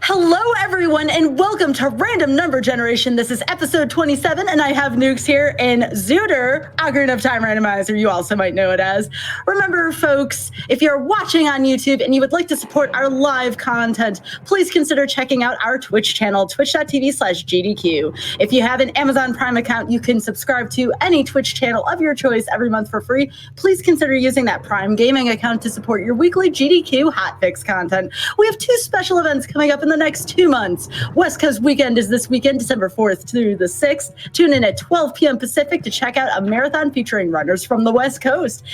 Hello, everyone, and welcome to Random Number Generation. This is episode 27, and I have Nukes here in Zelda, Ocarina of Time Randomizer, you also might know it as. Remember, folks, if you're watching on YouTube and you would like to support our live content, please consider checking out our Twitch channel, twitch.tv/GDQ. If you have an Amazon Prime account, you can subscribe to any Twitch channel of your choice every month for free. Please consider using that Prime Gaming account to support your weekly GDQ Hotfix content. We have two special events coming up in the next 2 months. West Coast Weekend is this weekend, December 4th through the 6th. Tune in at 12 p.m. Pacific to check out a marathon featuring runners from the West Coast.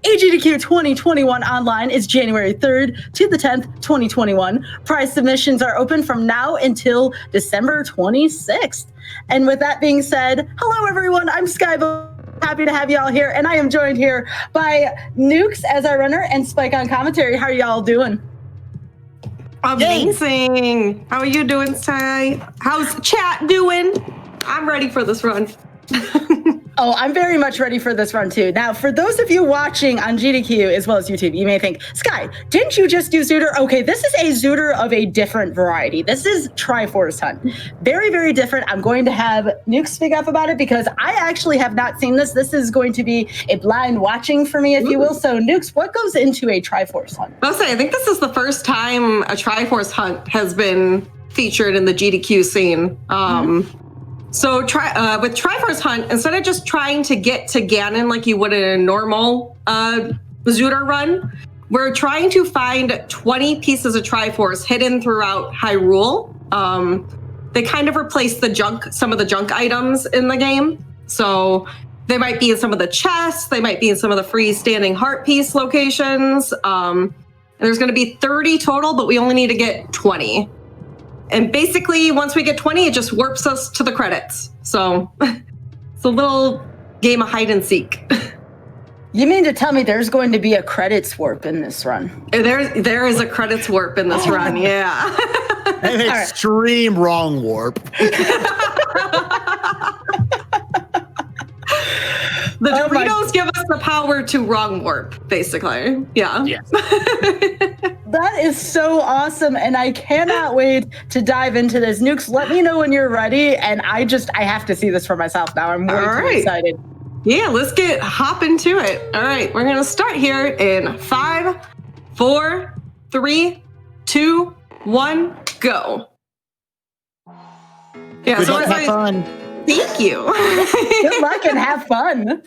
GDQ 2021 online is January 3rd to the 10th, 2021. Prize submissions are open from now until December 26th. And with that being said, hello everyone, I'm Skybilz. Happy to have you all here, and I am joined here by Nukes as our runner and Spike on commentary. How are y'all doing? Amazing. How are you doing, Ty? How's chat doing? I'm ready for this run. Oh, I'm very much ready for this run too. Now, for those of you watching on GDQ as well as YouTube, you may think, Sky, didn't you just do Zooter? Okay, this is a Zooter of a different variety. This is Triforce Hunt. Very, very different. I'm going to have Nukes speak up about it because I actually have not seen this. This is going to be a blind watching for me, if you will. So, Nukes, what goes into a Triforce Hunt? I'll say, I think this is the first time a Triforce Hunt has been featured in the GDQ scene. So with Triforce Hunt, instead of just trying to get to Ganon like you would in a normal Zooter run, we're trying to find 20 pieces of Triforce hidden throughout Hyrule. They kind of replace some of the junk items in the game. So they might be in some of the chests, they might be in some of the freestanding heart piece locations. And there's going to be 30 total, but we only need to get 20. And basically, once we get 20, it just warps us to the credits. So it's a little game of hide and seek. You mean to tell me there's going to be a credits warp in this run? There is a credits warp in this run, yeah. An extreme wrong warp. The Doritos give us the power to wrong warp, basically. Yeah. Yes. That is so awesome, and I cannot wait to dive into this. Nukes, let me know when you're ready, and I have to see this for myself now. I'm way too excited. Yeah, let's hop into it. All right, we're gonna start here in 5, 4, 3, 2, 1, go. Yeah, Good luck, have fun. Thank you. Good luck and have fun.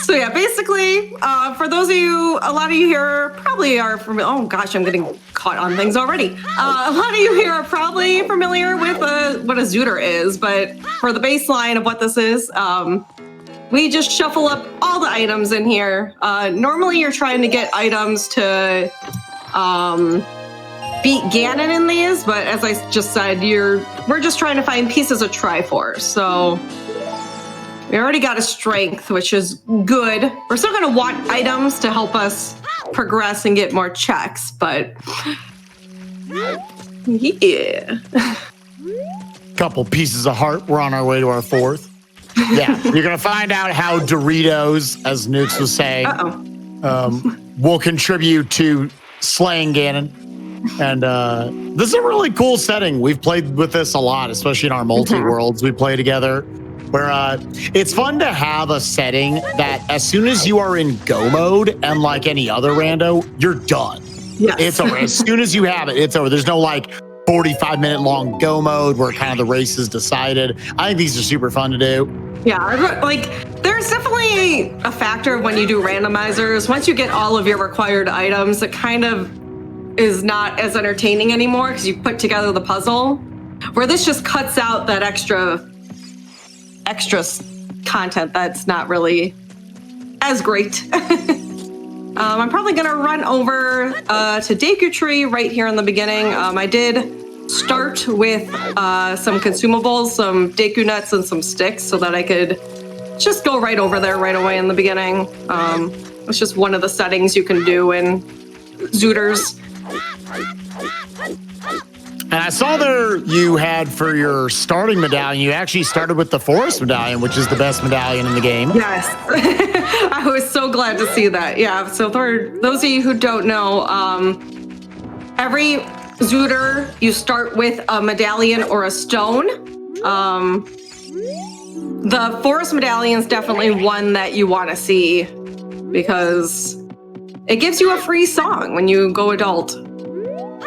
So yeah, basically, for those of you, a lot of you here probably are familiar. Oh gosh, I'm getting caught on things already. A lot of you here are probably familiar with what a Zooter is, but for the baseline of what this is, we just shuffle up all the items in here. Normally, you're trying to get items to beat Ganon in these, but as I just said, we're just trying to find pieces of Triforce. So we already got a strength, which is good. We're still going to want items to help us progress and get more checks, but yeah. Couple pieces of heart. We're on our way to our 4th. Yeah, you're going to find out how Doritos, as Nukes was saying, will contribute to slaying Ganon. And this is a really cool setting. We've played with this a lot, especially in our multi-worlds we play together, where it's fun to have a setting that as soon as you are in go mode and like any other rando, you're done. Yes. It's over. As soon as you have it, it's over. There's no like 45-minute long go mode where kind of the race is decided. I think these are super fun to do. Yeah, like there's definitely a factor when you do randomizers. Once you get all of your required items, it kind of is not as entertaining anymore because you put together the puzzle, where this just cuts out that extra content that's not really as great. I'm probably gonna run over to Deku Tree right here in the beginning. I did start with some consumables, some Deku nuts and some sticks so that I could just go right over there right away in the beginning. It's just one of the settings you can do in Zooters. And I saw there you had for your starting medallion, you actually started with the Forest Medallion, which is the best medallion in the game. Yes. I was so glad to see that. Yeah, so for those of you who don't know, every Zooter, you start with a medallion or a stone. The forest medallion is definitely one that you want to see because it gives you a free song when you go adult.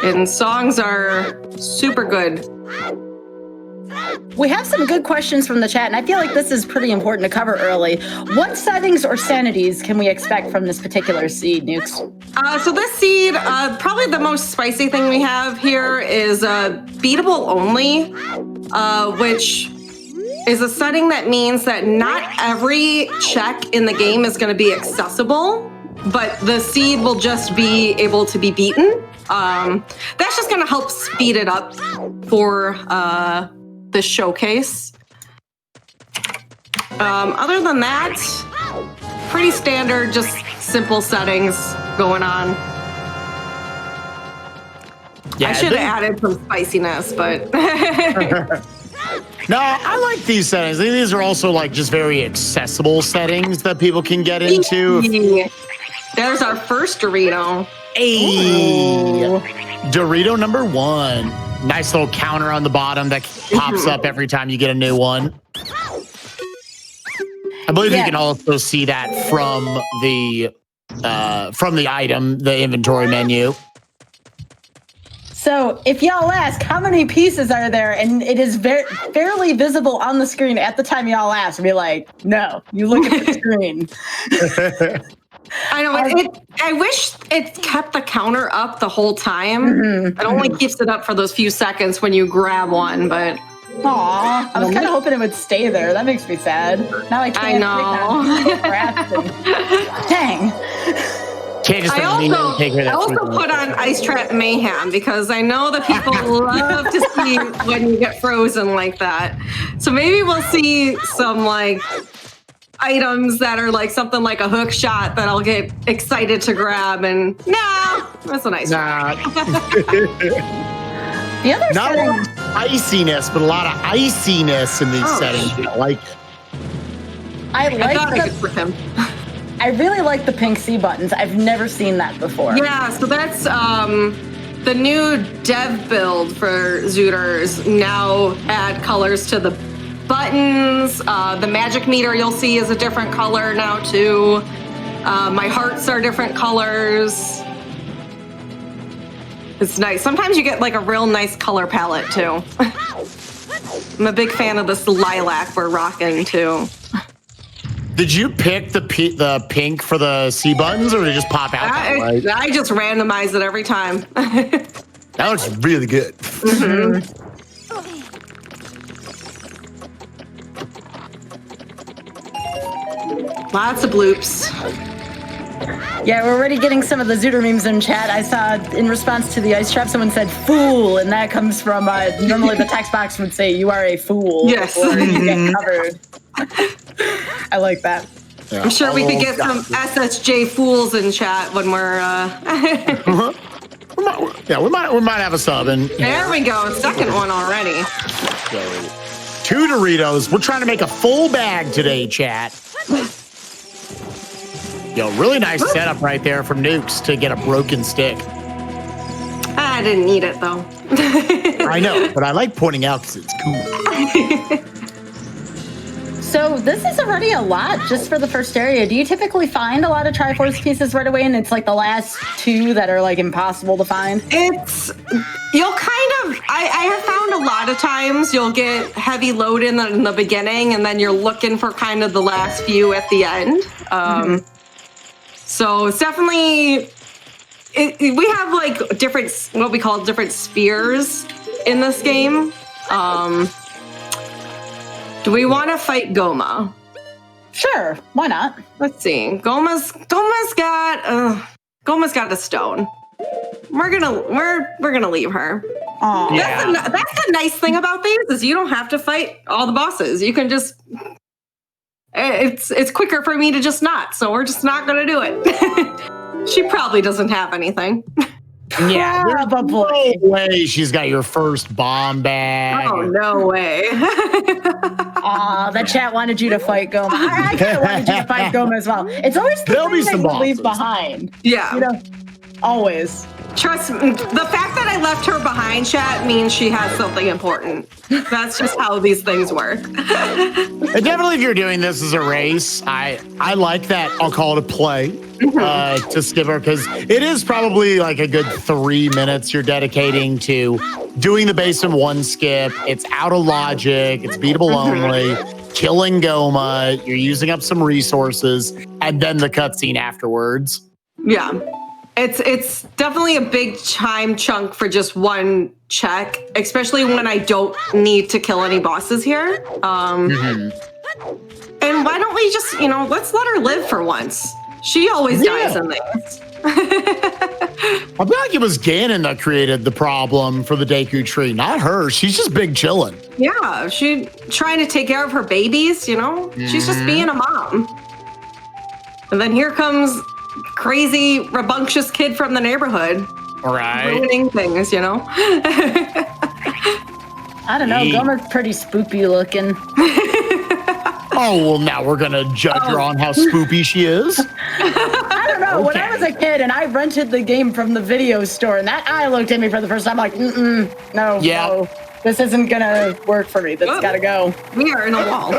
And songs are super good. We have some good questions from the chat, and I feel like this is pretty important to cover early. What settings or sanities can we expect from this particular seed, Nukes? So this seed, probably the most spicy thing we have here is beatable only, which is a setting that means that not every check in the game is going to be accessible, but the seed will just be able to be beaten. That's just going to help speed it up for the showcase. Other than that, pretty standard, just simple settings going on. Yeah, I should have added some spiciness, but no, I like these settings. These are also like just very accessible settings that people can get into. There's our first Dorito. Hey, Dorito number 1. Nice little counter on the bottom that pops up every time you get a new one. I believe you can also see that from the item, the inventory menu. So if y'all ask, how many pieces are there? And it is fairly visible on the screen at the time y'all ask. Be like, no, you look at the screen. I know. I wish it kept the counter up the whole time. It only keeps it up for those few seconds when you grab one, but... Aw, I was kind of hoping it would stay there. That makes me sad. Now I can't. I know. Dang. I also put on Ice Trap Mayhem because I know that people love to see when you get frozen like that. So maybe we'll see some like items that are like something like a hook shot that I'll get excited to grab, and that's a nice one. The other not a lot of spiciness, but a lot of iciness in these settings. I really like the pink C buttons. I've never seen that before. Yeah, so that's the new dev build for Zooters. Now add colors to the buttons. The magic meter you'll see is a different color now too. My hearts are different colors. It's nice. Sometimes you get like a real nice color palette too. I'm a big fan of this lilac we're rocking too. Did you pick the pink for the C buttons, or did it just pop out? I just randomize it every time. That looks really good. Lots of bloops. Yeah, we're already getting some of the Zooter memes in chat. I saw in response to the ice trap, someone said "fool," and that comes from normally the text box would say "you are a fool." Yes. Or you get covered. I like that. Yeah. I'm sure we could get some SSJ fools in chat when we're. We might have a sub. And there we go, second one already. So, 2 Doritos. We're trying to make a full bag today, chat. Yo, really nice setup right there from Nukes to get a broken stick. I didn't need it though. I know, but I like pointing out because it's cool. So this is already a lot just for the first area. Do you typically find a lot of Triforce pieces right away, and it's like the last 2 that are like impossible to find? I have found a lot of times you'll get heavy load in the beginning, and then you're looking for kind of the last few at the end. So it's definitely, we have like what we call different spheres in this game. Do we want to fight Goma? Sure, why not? Let's see. Goma's got a stone. We're gonna leave her. That's the nice thing about these is you don't have to fight all the bosses. You can just. It's quicker for me to just not, so we're just not gonna do it. She probably doesn't have anything. Yeah, probably. No way she's got your first bomb bag. Oh, no way. The chat wanted you to fight Goma. I kind of wanted you to fight Goma as well. It's always the thing that you leave behind. Yeah. You know? always. Trust me, the fact that I left her behind, chat, means she has something important. That's just how these things work. And definitely if you're doing this as a race, I like that. I'll call it a play to skip her, because it is probably like a good 3 minutes you're dedicating to doing the base in one skip. It's out of logic. It's beatable only. Killing Goma. You're using up some resources. And then the cutscene afterwards. Yeah. It's definitely a big time chunk for just one check, especially when I don't need to kill any bosses here. And why don't we just, let's let her live for once. She always dies in things. I feel like it was Ganon that created the problem for the Deku Tree, not her. She's just big chilling. Yeah, she trying to take care of her babies, She's just being a mom. And then here comes crazy, rambunctious kid from the neighborhood. Right. Ruining things, I don't know. Goma's pretty spoopy looking. Oh, well, now we're going to judge her on how spoopy she is? I don't know. Okay. When I was a kid and I rented the game from the video store and that eye looked at me for the first time like, no, this isn't going to work for me. That's got to go. We are in a wall.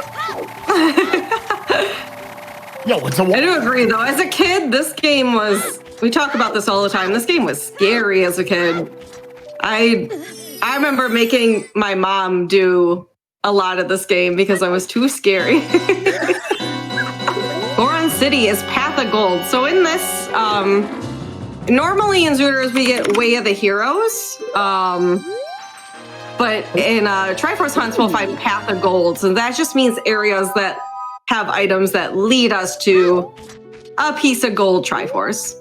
Yo, it's a wall. I do agree, though. As a kid, this game was, we talk about this all the time, this game was scary as a kid. I remember making my mom do a lot of this game because I was too scary. Goron City is Path of Gold. So in this, normally in Zooters we get Way of the Heroes, but in Triforce Hunts we'll find Path of Gold. So that just means areas that have items that lead us to a piece of gold Triforce.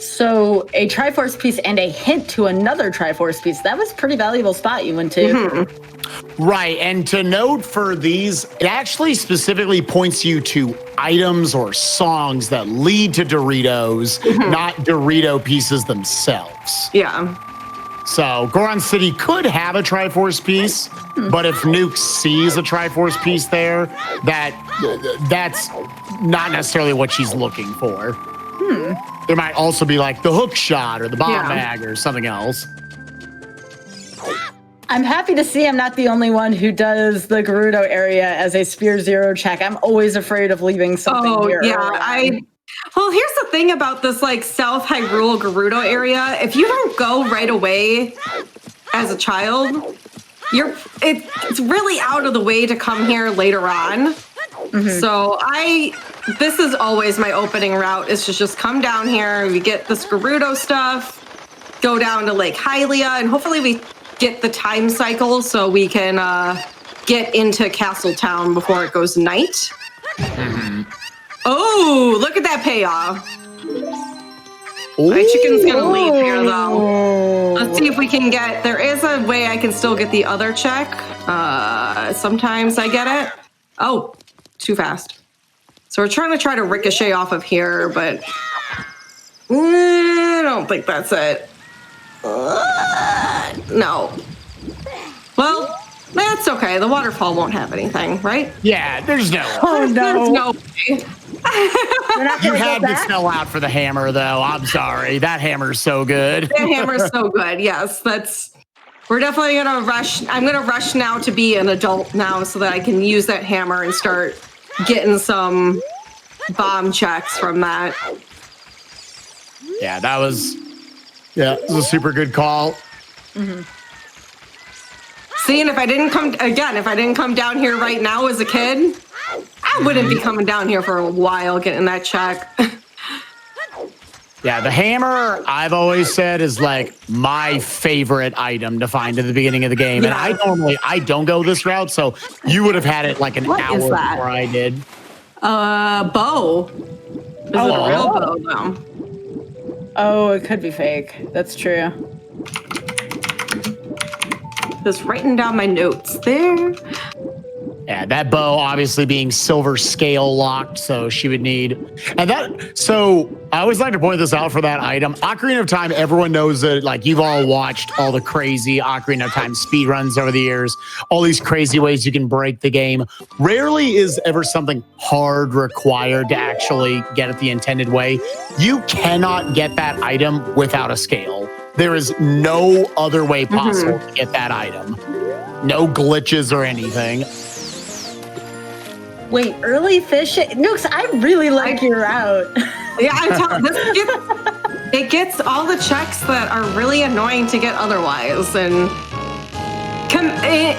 So a Triforce piece and a hint to another Triforce piece. That was a pretty valuable spot you went to. Right, and to note for these, it actually specifically points you to items or songs that lead to Doritos, not Dorito pieces themselves. Yeah. So Goron City could have a Triforce piece, but if Nuke sees a Triforce piece there, that's not necessarily what she's looking for. There might also be like the hook shot or the bomb bag or something else. I'm happy to see I'm not the only one who does the Gerudo area as a Spear Zero check. I'm always afraid of leaving something here. Well, here's the thing about this like South Hyrule Gerudo area. If you don't go right away as a child, it's really out of the way to come here later on. So this is always my opening route, is to just come down here, we get this Gerudo stuff, go down to Lake Hylia, and hopefully we get the time cycle so we can get into Castle Town before it goes night. Oh, look at that payoff. My chicken's gonna leave here though. Let's see if we can get, there is a way I can still get the other check. Sometimes I get it. Oh, too fast. So we're trying to ricochet off of here, but I don't think that's it. No. Well, that's okay. The waterfall won't have anything, right? Yeah, there's no. Oh no. There's no way. You had to sell out for the hammer, though. I'm sorry. That hammer's so good. That hammer's so good. Yes, we're definitely gonna rush. I'm gonna rush now to be an adult now so that I can use that hammer and start getting some bomb checks from that. Yeah, that was a super good call. See, and if I didn't come down here right now as a kid, I wouldn't be coming down here for a while getting that check. Yeah, the hammer, I've always said, is like my favorite item to find at the begining of the game. And I don't go this route, so you would have had it like an hour before I did. Bow. Is it a real bow though? Oh, it could be fake. That's true. Just writing down my notes there. Yeah, that bow obviously being silver scale locked, so she would need, and that, so I always like to point this out for that item. Ocarina of Time, everyone knows that, like, you've all watched all the crazy Ocarina of Time speed runs over the years, all these crazy ways you can break the game. Rarely is ever something hard required to actually get it the intended way. You cannot get that item without a scale. There is no other way possible to get that item. No glitches or anything. Wait, early fishing? Nooks, I really like your route. Yeah, I'm telling it gets all the checks that are really annoying to get otherwise. And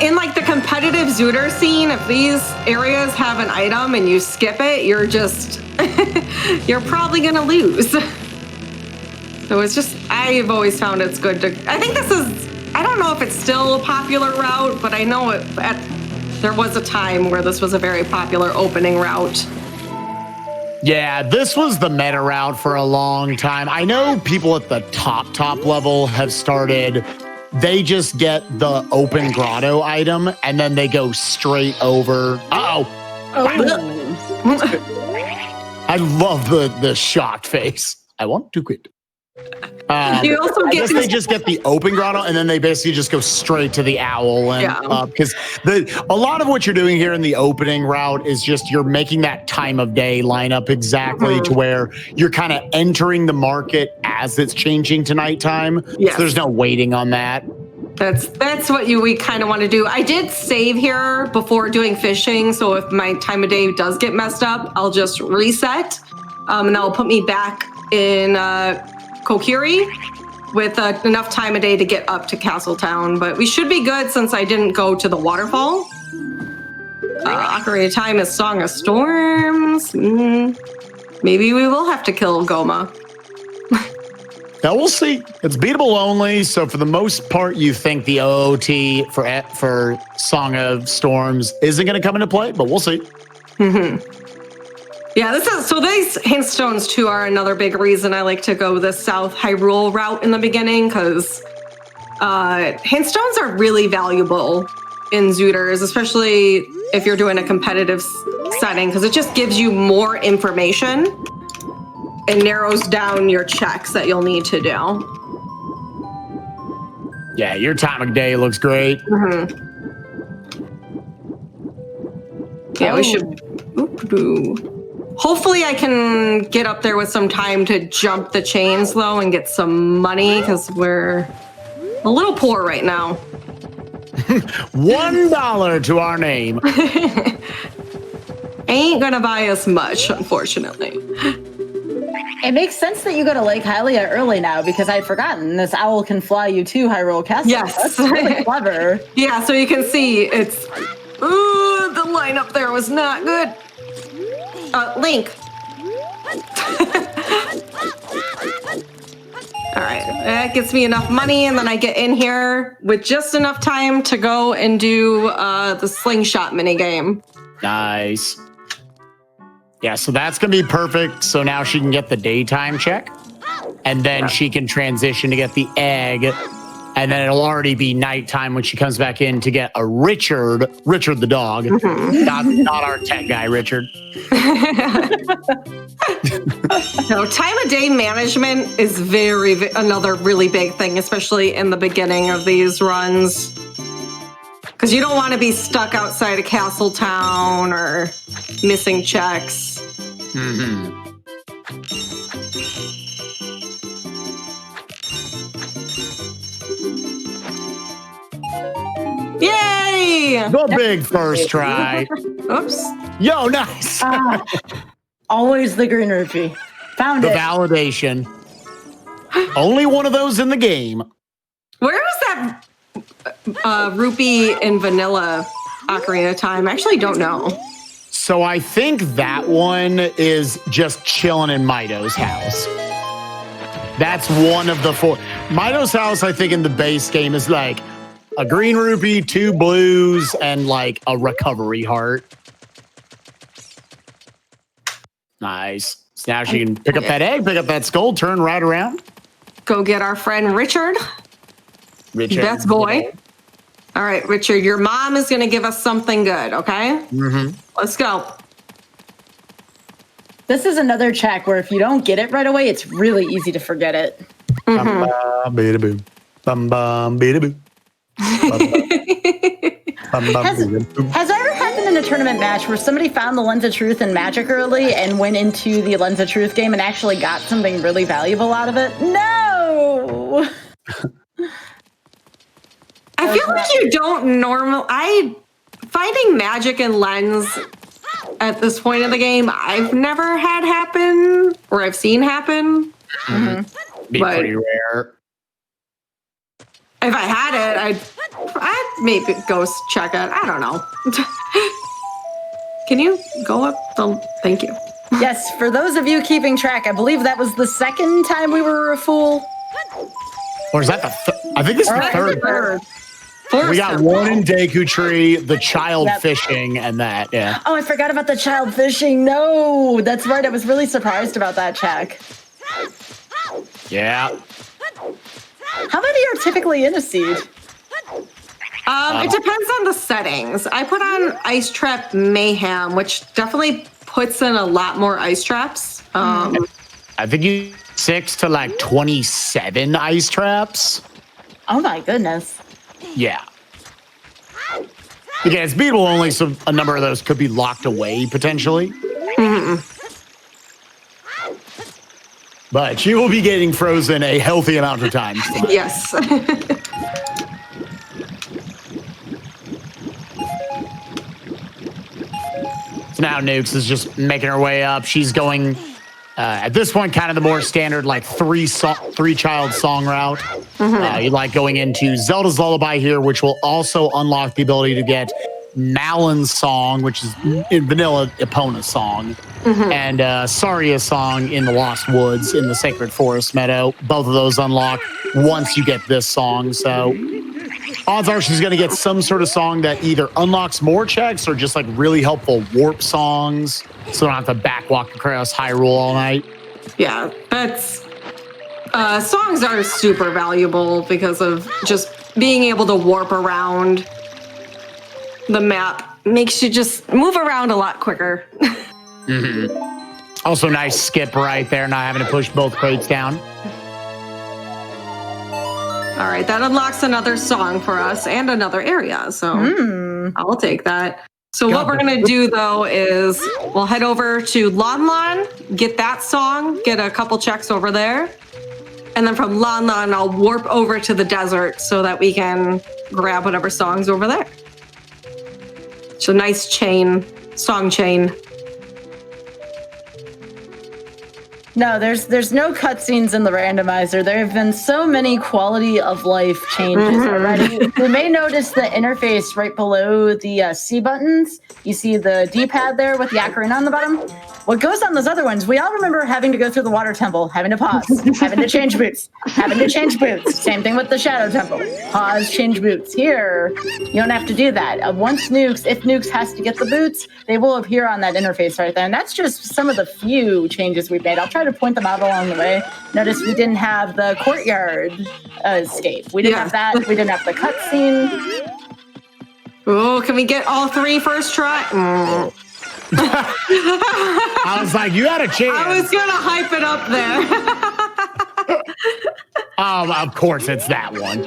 in like the competitive Zooter scene, if these areas have an item and you skip it, you're just, you're probably gonna lose. So it's just, I've always found it's good to, I think this is, I don't know if it's still a popular route, but I know there was a time where this was a very popular opening route. Yeah, this was the meta route for a long time. I know people at the top level have started, they just get the open grotto item and then they go straight over. Oh. I love the shocked face. I want to quit. You also I guess they just get the open grotto and then they basically just go straight to the owl. And because a lot of what you're doing here in the opening route is just you're making that time of day line up exactly to where you're kind of entering the market as it's changing to nighttime. Yes. So there's no waiting on that. That's what we kind of want to do. I did save here before doing fishing, so if my time of day does get messed up, I'll just reset, and that will put me back in Kokiri with enough time a day to get up to Castletown. But we should be good since I didn't go to the waterfall. Ocarina of Time is Song of Storms. Maybe we will have to kill Goma. Now we'll see. It's beatable only, so for the most part, you think the OOT for Song of Storms isn't going to come into play, but we'll see. Yeah, these hint stones too are another big reason I like to go the South Hyrule route in the beginning, because hint stones are really valuable in Zooters, especially if you're doing a competitive setting, because it just gives you more information and narrows down your checks that you'll need to do. Yeah, your time of day looks great. Yeah, we should. Hopefully I can get up there with some time to jump the chains though and get some money, because we're a little poor right now. $1 to our name. Ain't gonna buy us much, unfortunately. It makes sense that you go to Lake Hylia early now, because I'd forgotten this owl can fly you to Hyrule Castle. Yes. That's really clever. Yeah, so you can see it's... Ooh, the line up there was not good. Link. All right, that gets me enough money, and then I get in here with just enough time to go and do the slingshot minigame. Nice. Yeah, so that's going to be perfect. So now she can get the daytime check, and then she can transition to get the egg, and then it'll already be nighttime when she comes back in to get a Richard the dog, not our tech guy, Richard. No, time of day management is another really big thing, especially in the beginning of these runs. Because you don't want to be stuck outside of Castletown or missing checks. Yay! Go big first try. Oops. Yo, nice. Always the green rupee. Found The it. validation. Only one of those in the game. Where was that rupee and vanilla Ocarina of Time? I actually don't know. So I think that one is just chilling in Mido's house. That's one of the four. Mido's house, I think, in the base game is like a green rupee, 2 blues, and like a recovery heart. Nice. So now she can pick up that egg, pick up that skull, turn right around. Go get our friend Richard. Best boy. All All right, Richard, your mom is going to give us something good, okay? Mm-hmm. Let's go. This is another check where if you don't get it right away, it's really easy to forget it. Bum-bum-bee-da-boo. Bum-bum-bee-da-boo. Has ever happened in a tournament match where somebody found the Lens of Truth in Magic early and went into the Lens of Truth game and actually got something really valuable out of it? No! I feel like you don't finding magic and lens at this point in the game, I've never had happen or I've seen happen. Be pretty rare. If I had it, I'd maybe go check it. I don't know. Can you go up thank you. Yes, for those of you keeping track, I believe that was the second time we were a fool. Or is that I think this is the third. We got one in Deku Tree, the child fishing, and that, yeah. Oh, I forgot about the child fishing. No, that's right. I was really surprised about that check. Yeah. How many are typically in a seed? It depends on the settings. I put on Ice Trap Mayhem, which definitely puts in a lot more ice traps. I think you 6 to like 27 ice traps. Oh my goodness. Yeah. Again, it's beatable only, so a number of those could be locked away potentially. But she will be getting frozen a healthy amount of times. Yes. So now Nukes is just making her way up. She's going, at this point, kind of the more standard, like three-child song route. You like going into Zelda's Lullaby here, which will also unlock the ability to get Malon's song, which is in vanilla Epona's song, and Saria's song in the Lost Woods in the Sacred Forest Meadow. Both of those unlock once you get this song. So odds are she's going to get some sort of song that either unlocks more checks or just like really helpful warp songs, so don't have to backwalk across Hyrule all night. Yeah, that's songs are super valuable because of just being able to warp around the map. Makes you just move around a lot quicker. Also, nice skip right there, not having to push both crates down. All right, that unlocks another song for us and another area, so I'll take that. So what we're going to do, though, is we'll head over to Lon Lon, get that song, get a couple checks over there, and then from Lon Lon, I'll warp over to the desert so that we can grab whatever song's over there. So nice song chain. No, there's no cutscenes in the randomizer. There have been so many quality of life changes already. You may notice the interface right below the C buttons. You see the D-pad there with the ocarina on the bottom. What goes on those other ones, we all remember having to go through the water temple, having to pause, having to change boots, having to change boots. Same thing with the shadow temple. Pause, change boots. Here, you don't have to do that. If Nukes has to get the boots, they will appear on that interface right there. And that's just some of the few changes we've made. I'll try to point them out along the way. Notice we didn't have the courtyard escape. We didn't have that. We didn't have the cutscene. Oh, can we get all three first try? I was like, you had a chance. I was gonna hype it up there. Of course it's that one.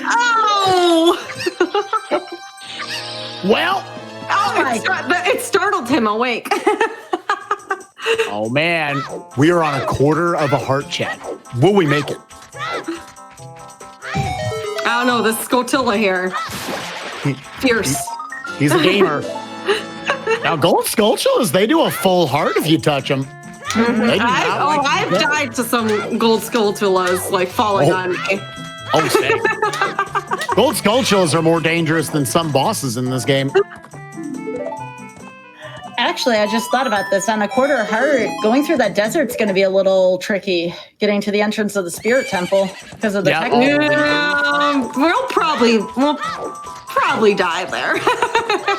Oh! Well. It startled him awake. Oh man, we are on a quarter of a heart check. Will we make it? I don't know, this Scotilla here. Fierce. He's a gamer. Now, gold Skulltulas, they do a full heart if you touch them. I've died to some gold Skulltulas, like falling on me. Oh, sick. Gold Skulltulas are more dangerous than some bosses in this game. Actually, I just thought about this. On a quarter heart, going through that desert's going to be a little tricky. Getting to the entrance of the Spirit Temple because of the we'll probably die there.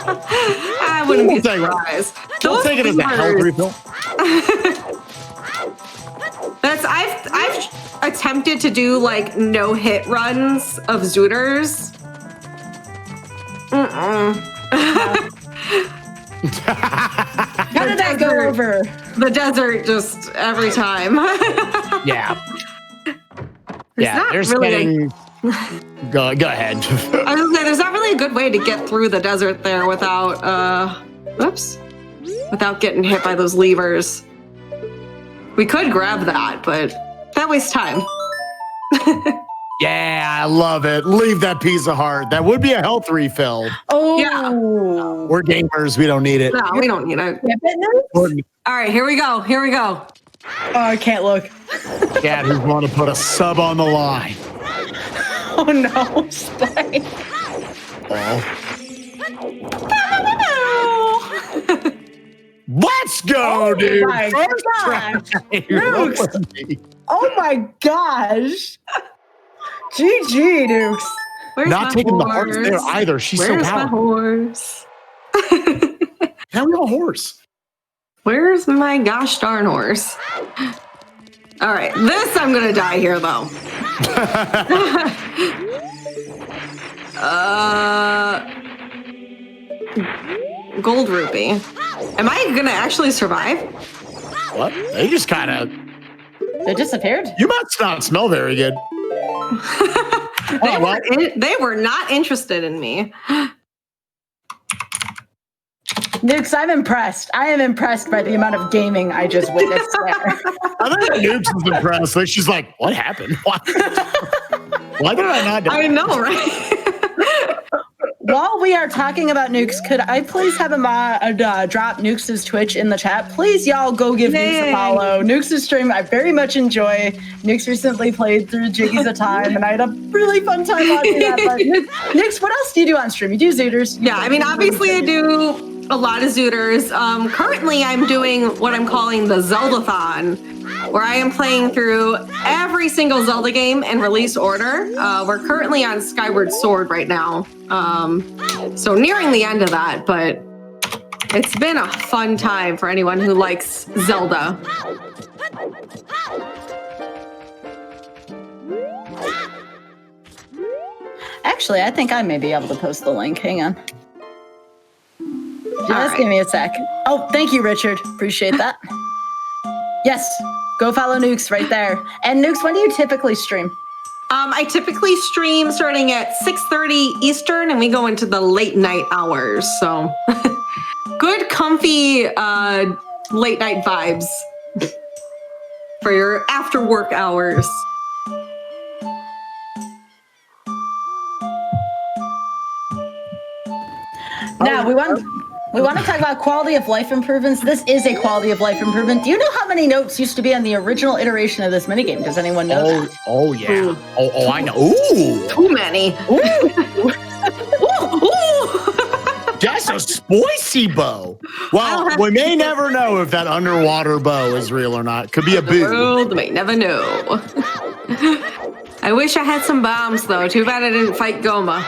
I wouldn't be surprised. Don't take it as a health refill. That Nukes, I've attempted to do like no hit runs of Zooters. How did that go over? The desert just every time. Yeah. There's They're really spending. Go ahead. I was gonna say, there's not really a good way to get through the desert there without, without getting hit by those levers. We could grab that, but that wastes time. Yeah, I love it. Leave that piece of heart. That would be a health refill. Oh. Yeah. We're gamers. We don't need it. No, we don't need it. All right, here we go. Here we go. Oh, I can't look. Dad, who's want to put a sub on the line? Oh no, stay. Let's go, dude. My First gosh. try. Nukes. Oh my gosh. GG, Nukes. Where's Not my taking the horse? horse there either. She's Where's so my powerful. horse? Now we have a horse. Where's my gosh darn horse? All right, this I'm gonna die here though. Gold rupee. Am I gonna actually survive? What? They just kind of. They disappeared? You must not smell very good. They were not interested in me. Nukes, I'm impressed. I am impressed by the amount of gaming I just witnessed there. I think Nukes is impressed. Like, she's like, what happened? Why did I not die? I know, right? While we are talking about Nukes, could I please have him drop Nukes' Twitch in the chat? Please, y'all, go give Nukes a follow. Nukes' stream, I very much enjoy. Nukes recently played through Jiggies of Time, and I had a really fun time watching that. But Nukes, what else do you do on stream? You do Zooters? Yeah, I mean, obviously I do a lot of Zooters. Currently, I'm doing what I'm calling the Zeldathon, where I am playing through every single Zelda game in release order. We're currently on Skyward Sword right now. So nearing the end of that, but it's been a fun time for anyone who likes Zelda. Actually, I think I may be able to post the link. Hang on. Just give me a sec. Oh, thank you, Richard. Appreciate that. Yes, go follow Nukes right there. And Nukes, when do you typically stream? I typically stream starting at 6:30 Eastern, and we go into the late night hours. So good, comfy late night vibes for your after work hours. Now we want to talk about quality of life improvements. This is a quality of life improvement. Do you know how many notes used to be on the original iteration of this minigame? Does anyone know that? Oh yeah. Oh, I know. Ooh. Too many. Ooh. That's a spicy bow. Well, we may never know if that underwater bow is real or not. Could be a The boo. world may never know. I wish I had some bombs, though. Too bad I didn't fight Goma.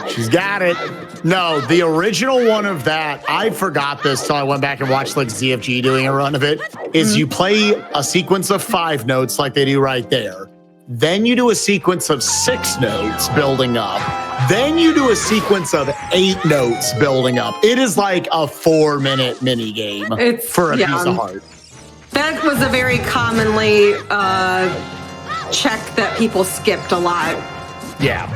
She's got it. No, the original one of that, I forgot this till I went back and watched like ZFG doing a run of it, is you play a sequence of 5 notes like they do right there. Then you do a sequence of 6 notes building up. Then you do a sequence of 8 notes building up. It is like a 4-minute mini game for a piece of heart. That was a very commonly check that people skipped a lot. Yeah.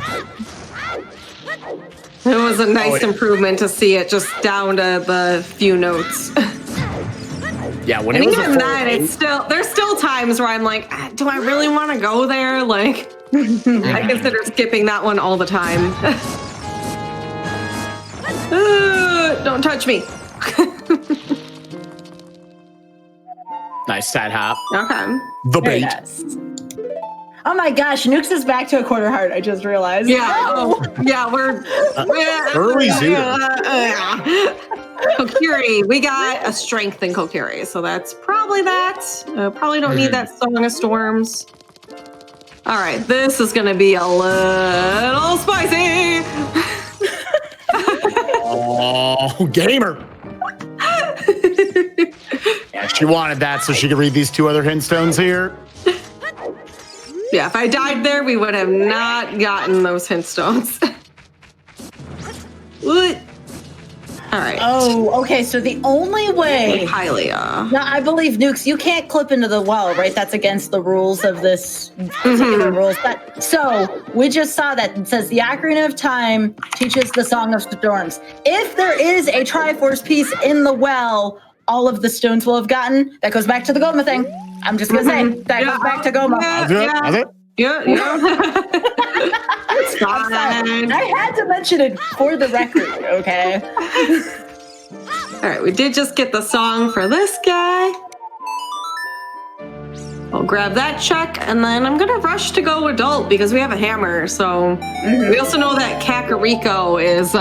It was a nice improvement to see it just down to the few notes. Yeah, when And it was even then, there's still times where I'm like, do I really want to go there? Like, I consider skipping that one all the time. Don't touch me. Nice side hop. Okay. The bait. Oh my gosh, Nukes is back to a quarter heart. I just realized. Yeah. Oh, yeah, we're early Zoom. Kokiri, we got a strength in Kokiri, so that's probably that. Probably don't need that Song of Storms. All right, this is gonna be a little spicy. Oh, gamer. Yeah, She wanted that so she could read these 2 other hint stones here. Yeah, if I died there, we would have not gotten those hint stones. What? All right. Oh, okay. So the only way, Hylia. now I believe Nukes, you can't clip into the well, right? That's against the rules of this particular rules. But so we just saw that it says the Ocarina of Time teaches the Song of Storms. If there is a Triforce piece in the well, all of the stones will have gotten. That goes back to the Goma thing. I'm just gonna say that goes back to Goma. Yeah. It's fine. I had to mention it for the record, okay? All right, we did just get the song for this guy. I'll grab that check, and then I'm gonna rush to go adult because we have a hammer. So we also know that Kakariko is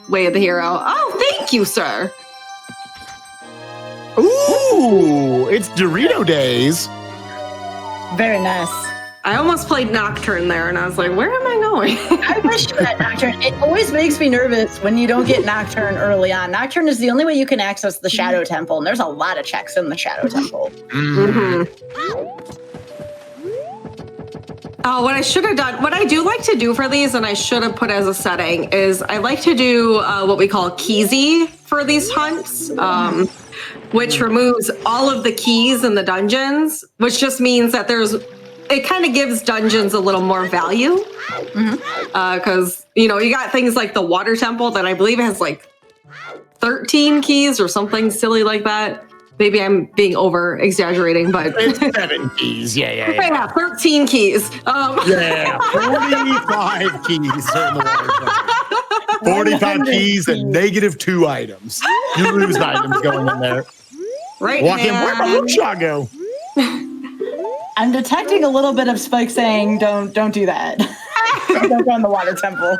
Way of the Hero. Oh, thank you, sir. Ooh, it's Dorito days. Very nice. I almost played Nocturne there, and I was like, where am I going? I wish you had Nocturne. It always makes me nervous when you don't get Nocturne early on. Nocturne is the only way you can access the Shadow Temple, and there's a lot of checks in the Shadow Temple. Oh, what I should have done, what I do like to do for these, and I should have put as a setting, is I like to do what we call keysy for these hunts, which removes all of the keys in the dungeons, which just means that it kind of gives dungeons a little more value. Because, you got things like the Water Temple that I believe has like 13 keys or something silly like that. Maybe I'm being over exaggerating, but it's 7 keys. Yeah. 13 keys. 45 keys are in the Water Temple. 45 keys and -2 items. You lose items going in there. Right. Walk in, where'd my hookshot go? I'm detecting a little bit of Spike saying, don't do that. Don't go in the Water Temple.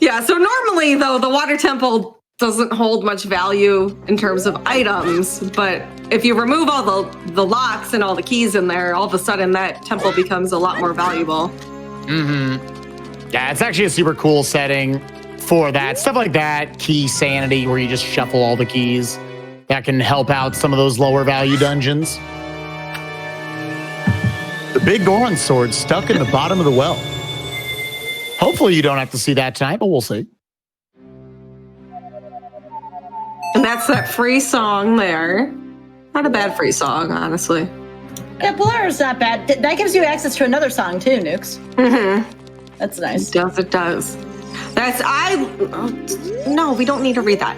Yeah, so normally, though, the Water Temple doesn't hold much value in terms of items, but if you remove all the locks and all the keys in there, all of a sudden that temple becomes a lot more valuable. Yeah, it's actually a super cool setting for that. Stuff like that, key sanity, where you just shuffle all the keys. That can help out some of those lower value dungeons. The big Goron sword stuck in the bottom of the well. Hopefully you don't have to see that tonight, but we'll see. And that's that free song there. Not a bad free song, honestly. Yeah, Bolera's not bad. That gives you access to another song too, Nukes. That's nice. It does. No, we don't need to read that.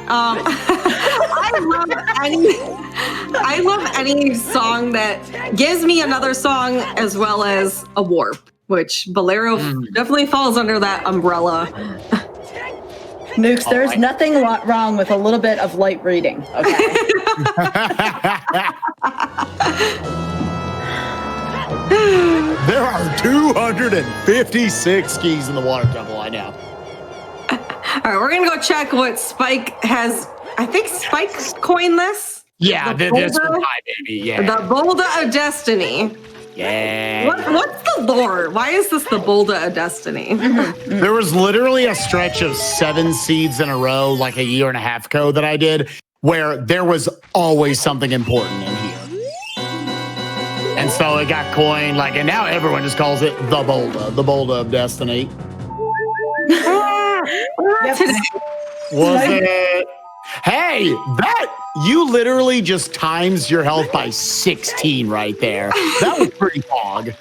I love any song that gives me another song as well as a warp, which Bolero definitely falls under that umbrella. Nukes, there's nothing wrong with a little bit of light reading, okay? There are 256 keys in the Water Temple, I know. All right, we're going to go check what Spike has. I think Spike coined this. Yeah, this was my baby. Yeah. The Bolda of Destiny. Yeah. What's the lore? Why is this the Bolda of Destiny? There was literally a stretch of 7 seeds in a row, like a year and a half ago that I did, where there was always something important in here. And so it got coined, and now everyone just calls it the Bolda of Destiny. Was it? Hey, you literally just times your health by 16 right there. That was pretty hog.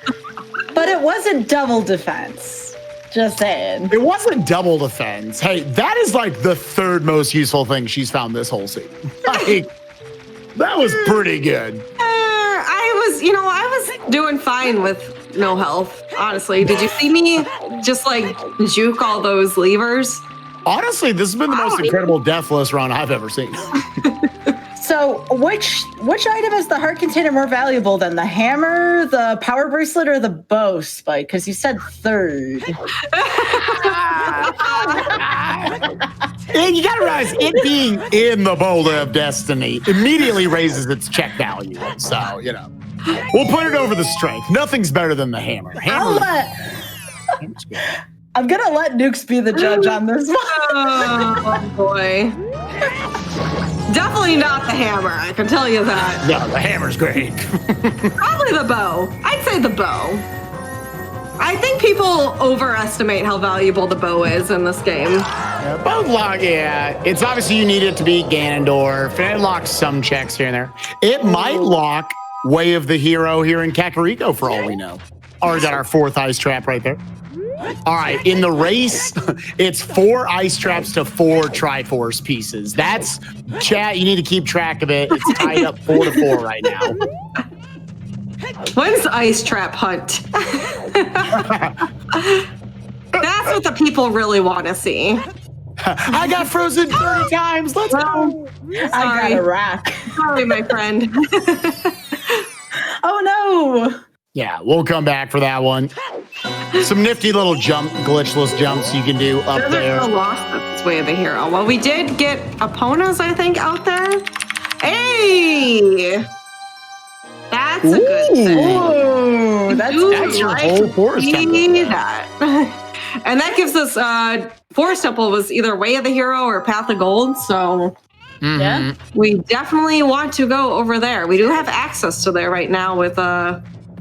But it wasn't double defense. Just saying. It wasn't double defense. Hey, that is like the 3rd most useful thing she's found this whole season. That was pretty good. I was doing fine with no health, honestly. Did you see me just juke all those levers? Honestly, this has been the most incredible deathless run I've ever seen. So which item is the heart container more valuable than? The hammer, the power bracelet, or the bow, Spike? Because you said 3rd. And you gotta realize, it being in the Bolda of Destiny immediately raises its check value. So, we'll put it over the strength. Nothing's better than the hammer. I'm gonna let Nukes be the judge on this one. Oh boy. Definitely not the hammer, I can tell you that. No, the hammer's great. Probably the bow. I'd say the bow. I think people overestimate how valuable the bow is in this game. Yeah, both lock, yeah. It's obviously you need it to be Ganondorf, and it locks some checks here and there. It might lock Way of the Hero here in Kakariko for all we know. Already got our 4th ice trap right there. All right, in the race, it's 4 ice traps to 4 Triforce pieces. That's, chat, you need to keep track of it. It's tied up 4-4 right now. When's Ice Trap Hunt? That's what the people really want to see. I got frozen 30 times. Let's go. I got a rack. Sorry, my friend. Oh no. Yeah, we'll come back for that one. Some nifty little glitchless jumps you can do up there. Never lost this Way of the Hero. Well, we did get Eponas, I think, out there. Hey! That's a good thing. Ooh, That's your whole forest temple. That. And that gives us forest temple was either Way of the Hero or Path of Gold. So yeah, we definitely want to go over there. We do have access to there right now with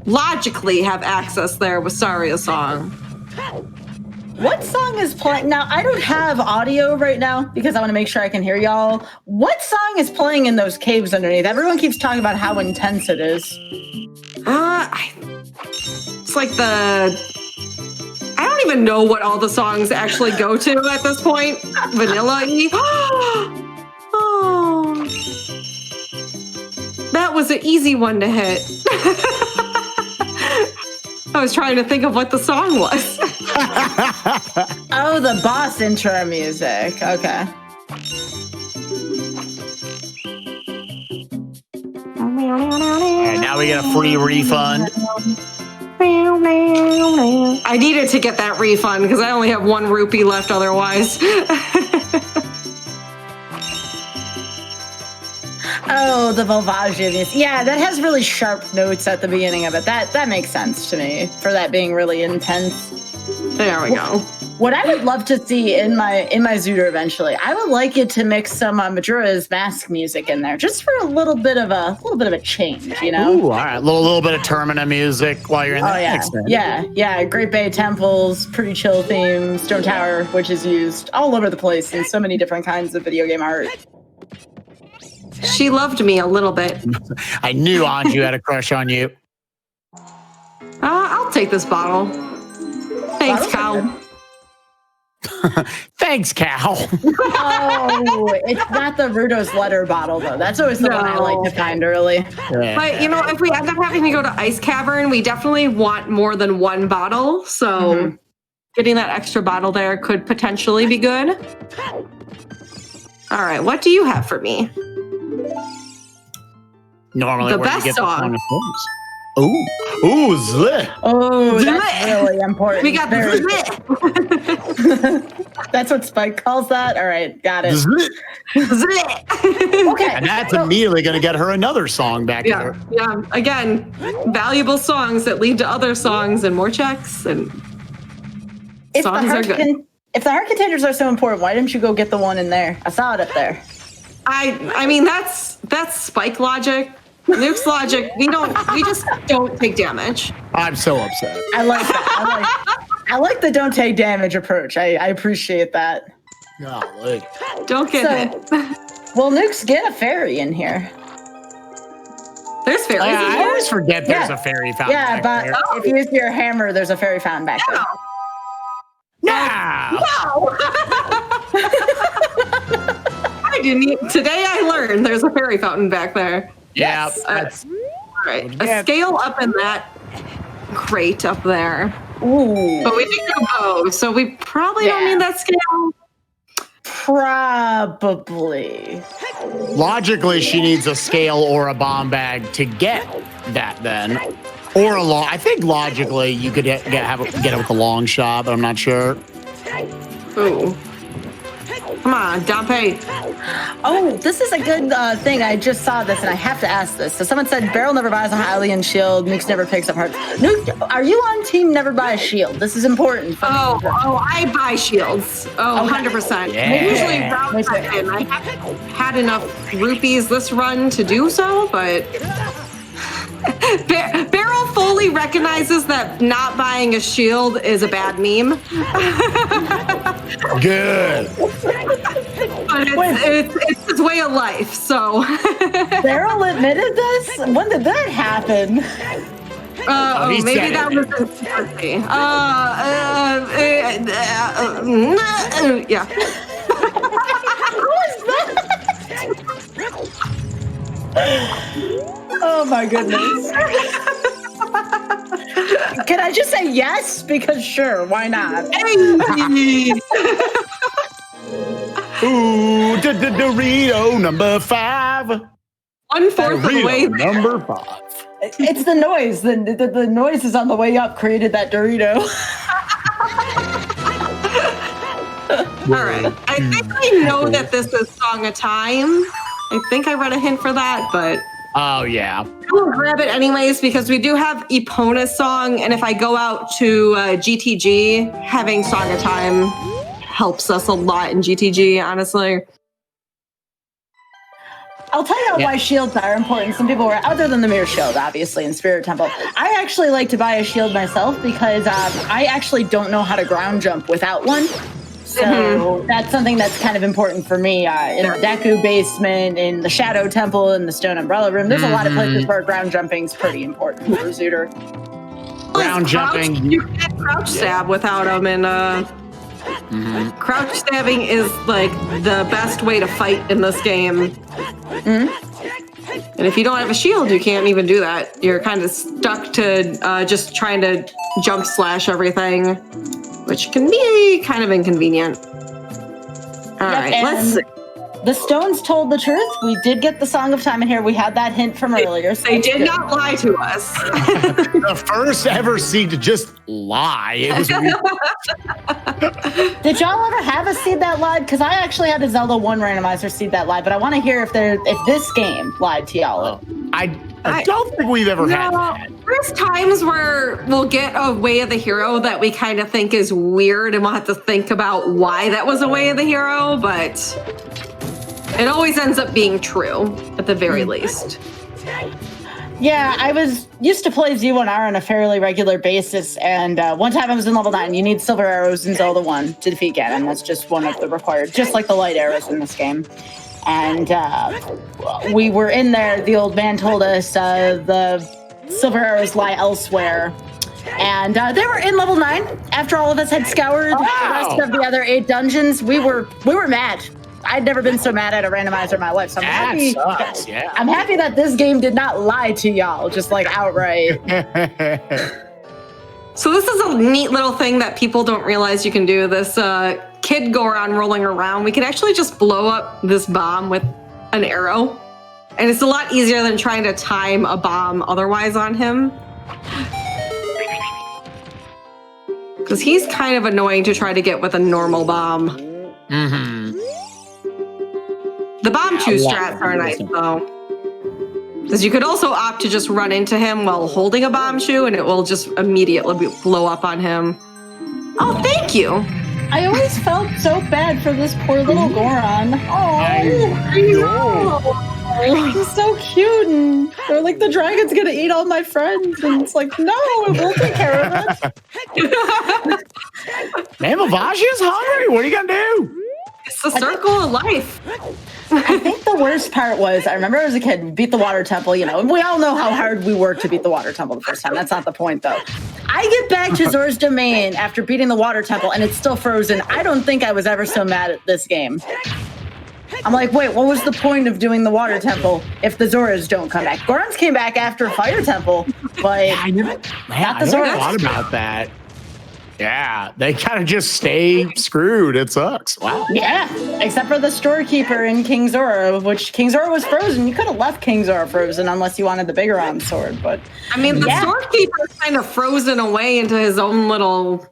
logically have access there with Saria Song. What song is playing now? I don't have audio right now because I want to make sure I can hear y'all. What song is playing in those caves underneath? Everyone keeps talking about how intense it is. It's like I don't even know what all the songs actually go to at this point. Vanilla-y. Oh, that was an easy one to hit. I was trying to think of what the song was. Oh, the boss intro music. Okay. All right, now we get a free refund. I needed to get that refund because I only have 1 rupee left otherwise. Oh, the Volvagia music. Yeah, that has really sharp notes at the beginning of it. That makes sense to me for that being really intense. There we go. What I would love to see in my Zooter eventually, I would like it to mix some Majora's Mask music in there, just for a little bit of a change, you know? Ooh, all right, a little bit of Termina music while you're in there. Oh yeah. Great Bay Temples, pretty chill theme, Stone Tower, which is used all over the place in so many different kinds of video game art. She loved me a little bit. I knew Anju had a crush on you. I'll take this bottle. Thanks, Cal. Thanks, Cal. Oh, it's not the Rudo's letter bottle, though. That's always the one I like to find early. Yeah. But, if we end up having to go to Ice Cavern, we definitely want more than 1 bottle. So getting that extra bottle there could potentially be good. All right, what do you have for me? Normally, the where best you get song. The forms. Ooh, Zli. Oh, Zli. that's really important. We got Very the That's what Spike calls that? All right, got it. Zli. Okay. And that's immediately going to get her another song back there. Yeah. Again, valuable songs that lead to other songs and more checks. And songs are good. If the heart containers are so important, why didn't you go get the one in there? I saw it up there. I mean, that's Spike logic. Nuke's logic. We just don't take damage. I'm so upset. I like that. I like the don't take damage approach. I appreciate that. Golly. Don't get hit. Well, Nuke's get a fairy in here. There's fairies in I here? always forget there's a fairy fountain. Yeah, but if you use your hammer, there's a fairy fountain back there. No. I didn't. Today I learned there's a fairy fountain back there. Yeah. All right. A scale up in that crate up there. Ooh. But we didn't go bow, so we probably don't need that scale. Probably. Logically, she needs a scale or a bomb bag to get that then. Or I think logically you could get it with the long shot, but I'm not sure. Ooh. Come on, Dompe. Oh, this is a good thing. I just saw this and I have to ask this. So someone said Beryl never buys a Hylian shield. Nukes never picks up hearts. Nuke, are you on team never buy a shield? This is important. I buy shields. Oh, okay. 100%. Yeah. Usually round second. I haven't had enough rupees this run to do so, but Beryl fully recognizes that not buying a shield is a bad meme. Good. But it's his way of life, so. Beryl admitted this? When did that happen? Maybe that was in secrecy. Yeah. Who was that? Oh my goodness. Can I just say yes? Because sure, why not? Ooh, Dorito number 5. 1/4 of the way. Number 5. It's the noise. The noise is on the way up created that Dorito. All right. I think I know that this is Song of Time. I think I read a hint for that, but Oh, yeah. we'll grab it anyways because we do have Epona's song, and if I go out to GTG, having Song of Time helps us a lot in GTG, honestly. I'll tell you why shields are important. Some people were, other than the mirror shield, obviously, in Spirit Temple. I actually like to buy a shield myself because I actually don't know how to ground jump without one. So that's something that's kind of important for me. In the Deku basement, in the Shadow Temple, in the Stone Umbrella Room, there's a lot of places where ground jumping is pretty important for Zooter. Ground jumping. You can't crouch stab without them, and crouch stabbing is like the best way to fight in this game. And if you don't have a shield, you can't even do that. You're kind of stuck to just trying to jump slash everything, which can be kind of inconvenient. All right, let's see. The stones told the truth. We did get the Song of Time in here. We had that hint from earlier. So they did not lie to us. The first ever seed to just lie. It was weird. Did y'all ever have a seed that lied? Because I actually had a Zelda 1 randomizer seed that lied, but I want to hear if this game lied to y'all. I don't think we've ever had that. There's times where we'll get a Way of the Hero that we kind of think is weird, and we'll have to think about why that was a Way of the Hero, but it always ends up being true, at the very least. Yeah, I was used to play Z1R on a fairly regular basis, and one time I was in level 9. You need silver arrows in Zelda 1 to defeat Ganon. That's just one of the required, just like the light arrows in this game. And we were in there. The old man told us the silver arrows lie elsewhere. And they were in level 9. After all of us had scoured the rest of the other 8 dungeons, we were mad. I'd never been so mad at a randomizer in my life. So I'm happy. Sucks, yeah. I'm happy that this game did not lie to y'all, just like outright. So this is a neat little thing that people don't realize you can do. This kid go around rolling around. We can actually just blow up this bomb with an arrow. And it's a lot easier than trying to time a bomb otherwise on him. Because he's kind of annoying to try to get with a normal bomb. The bomb two strats are nice though. Because you could also opt to just run into him while holding a bomb shoe and it will just immediately blow up on him. Oh, thank you. I always felt so bad for this poor little Goron. Oh, he's so cute. And they're like, the dragon's gonna eat all my friends. And it's like, no, it will take care of it. Man, Mavagia's hungry. What are you gonna do? It's the circle of life. I think the worst part was, I remember as a kid, we beat the water temple, you know, and we all know how hard we worked to beat the water temple the first time. That's not the point, though. I get back to Zora's Domain after beating the water temple, and it's still frozen. I don't think I was ever so mad at this game. I'm like, wait, what was the point of doing the water temple if the Zoras don't come back? Gorons came back after Fire Temple, but I never thought about that. Yeah, they kind of just stay screwed. It sucks. Wow. Yeah, except for the storekeeper in King Zora, which King Zora was frozen. You could have left King Zora frozen unless you wanted the bigger on sword, but I mean, the storekeeper is kind of frozen away into his own little.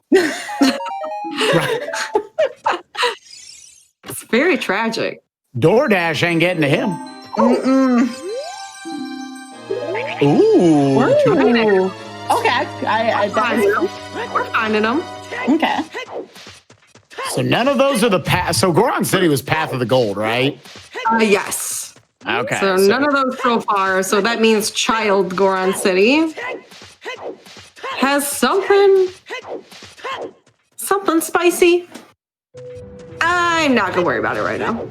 It's very tragic. DoorDash ain't getting to him. Mm-mm. Ooh. Ooh. Okay. We're finding them. Okay. So none of those are the path. So Goron City was Path of the Gold, right? Yes. Okay. So none of those so far. So that means Child Goron City has something spicy. I'm not gonna worry about it right now.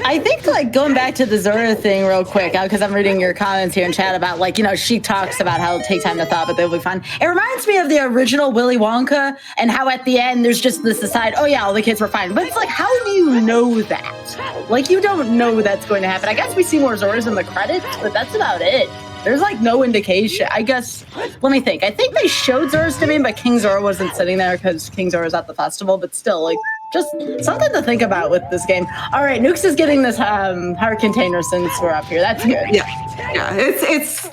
I think, like, going back to the Zora thing real quick, because I'm reading your comments here in chat about, like, she talks about how it'll take time to thaw, but they'll be fun. It reminds me of the original Willy Wonka and how at the end there's just this aside, oh yeah, all the kids were fine. But it's like, how do you know that? Like, you don't know that's going to happen. I guess we see more Zoras in the credits, but that's about it. There's, like, no indication. I guess, let me think. I think they showed Zora's domain, but King Zora wasn't sitting there because King Zora's at the festival, but still, like, just something to think about with this game. All right, Nukes is getting this heart container since we're up here. That's good. Yeah. It's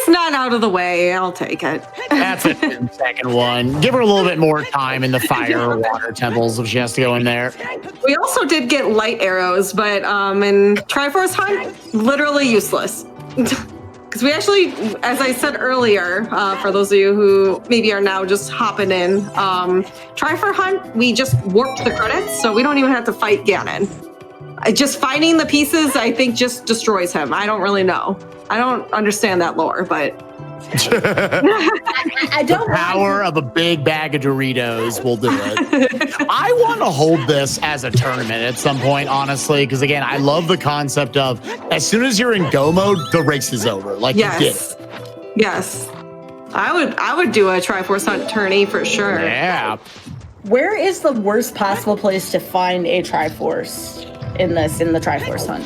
not out of the way. I'll take it. That's a 10-second one. Give her a little bit more time in the fire or water temples if she has to go in there. We also did get light arrows, but in Triforce Hunt, literally useless. Because we actually, as I said earlier, for those of you who maybe are now just hopping in, Triforce Hunt, we just warped the credits, so we don't even have to fight Ganon. Just finding the pieces, I think, just destroys him. I don't really know. I don't understand that lore, but... I don't the power of a big bag of Doritos will do it. I want to hold this as a tournament at some point, honestly, because again, I love the concept of as soon as you're in go mode, the race is over. Like, you did it. Yes. I would do a Triforce Hunt tourney for sure. Yeah. Where is the worst possible place to find a Triforce in the Triforce Hunt?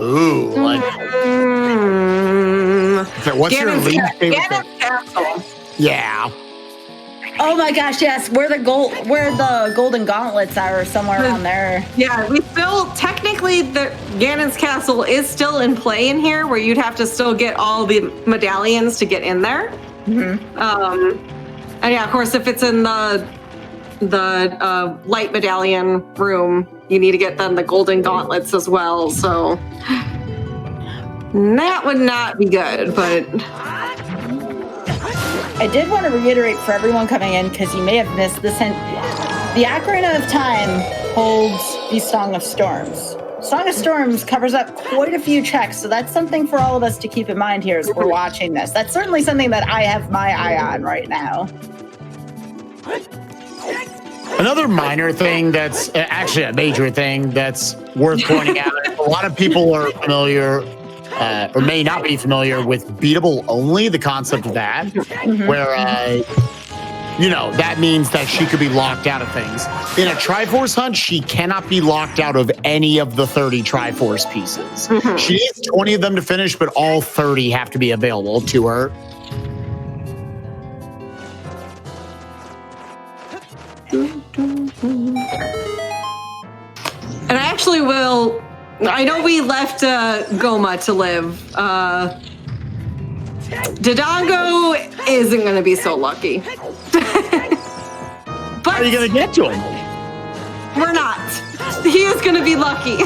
Ooh, like what's your least favorite thing? Castle. Yeah. Oh my gosh, yes. Where the golden gauntlets are, somewhere around there. Yeah, we still technically the Ganon's castle is still in play in here, where you'd have to still get all the medallions to get in there. Mm-hmm. And yeah, of course, if it's in the light medallion room, you need to get then the golden gauntlets as well. So that would not be good, but I did want to reiterate for everyone coming in, because you may have missed this hint. The Ocarina of Time holds the Song of Storms. Song of Storms covers up quite a few checks, so that's something for all of us to keep in mind here as we're watching this. That's certainly something that I have my eye on right now. Another minor thing that's actually a major thing that's worth pointing out. A lot of people are familiar or may not be familiar with beatable only, the concept of that, where, that means that she could be locked out of things. In a Triforce Hunt, she cannot be locked out of any of the 30 Triforce pieces. She needs 20 of them to finish, but all 30 have to be available to her. And I actually will. I know we left Goma to live. Dodongo isn't going to be so lucky. But how are you going to get to him? We're not. He is going to be lucky.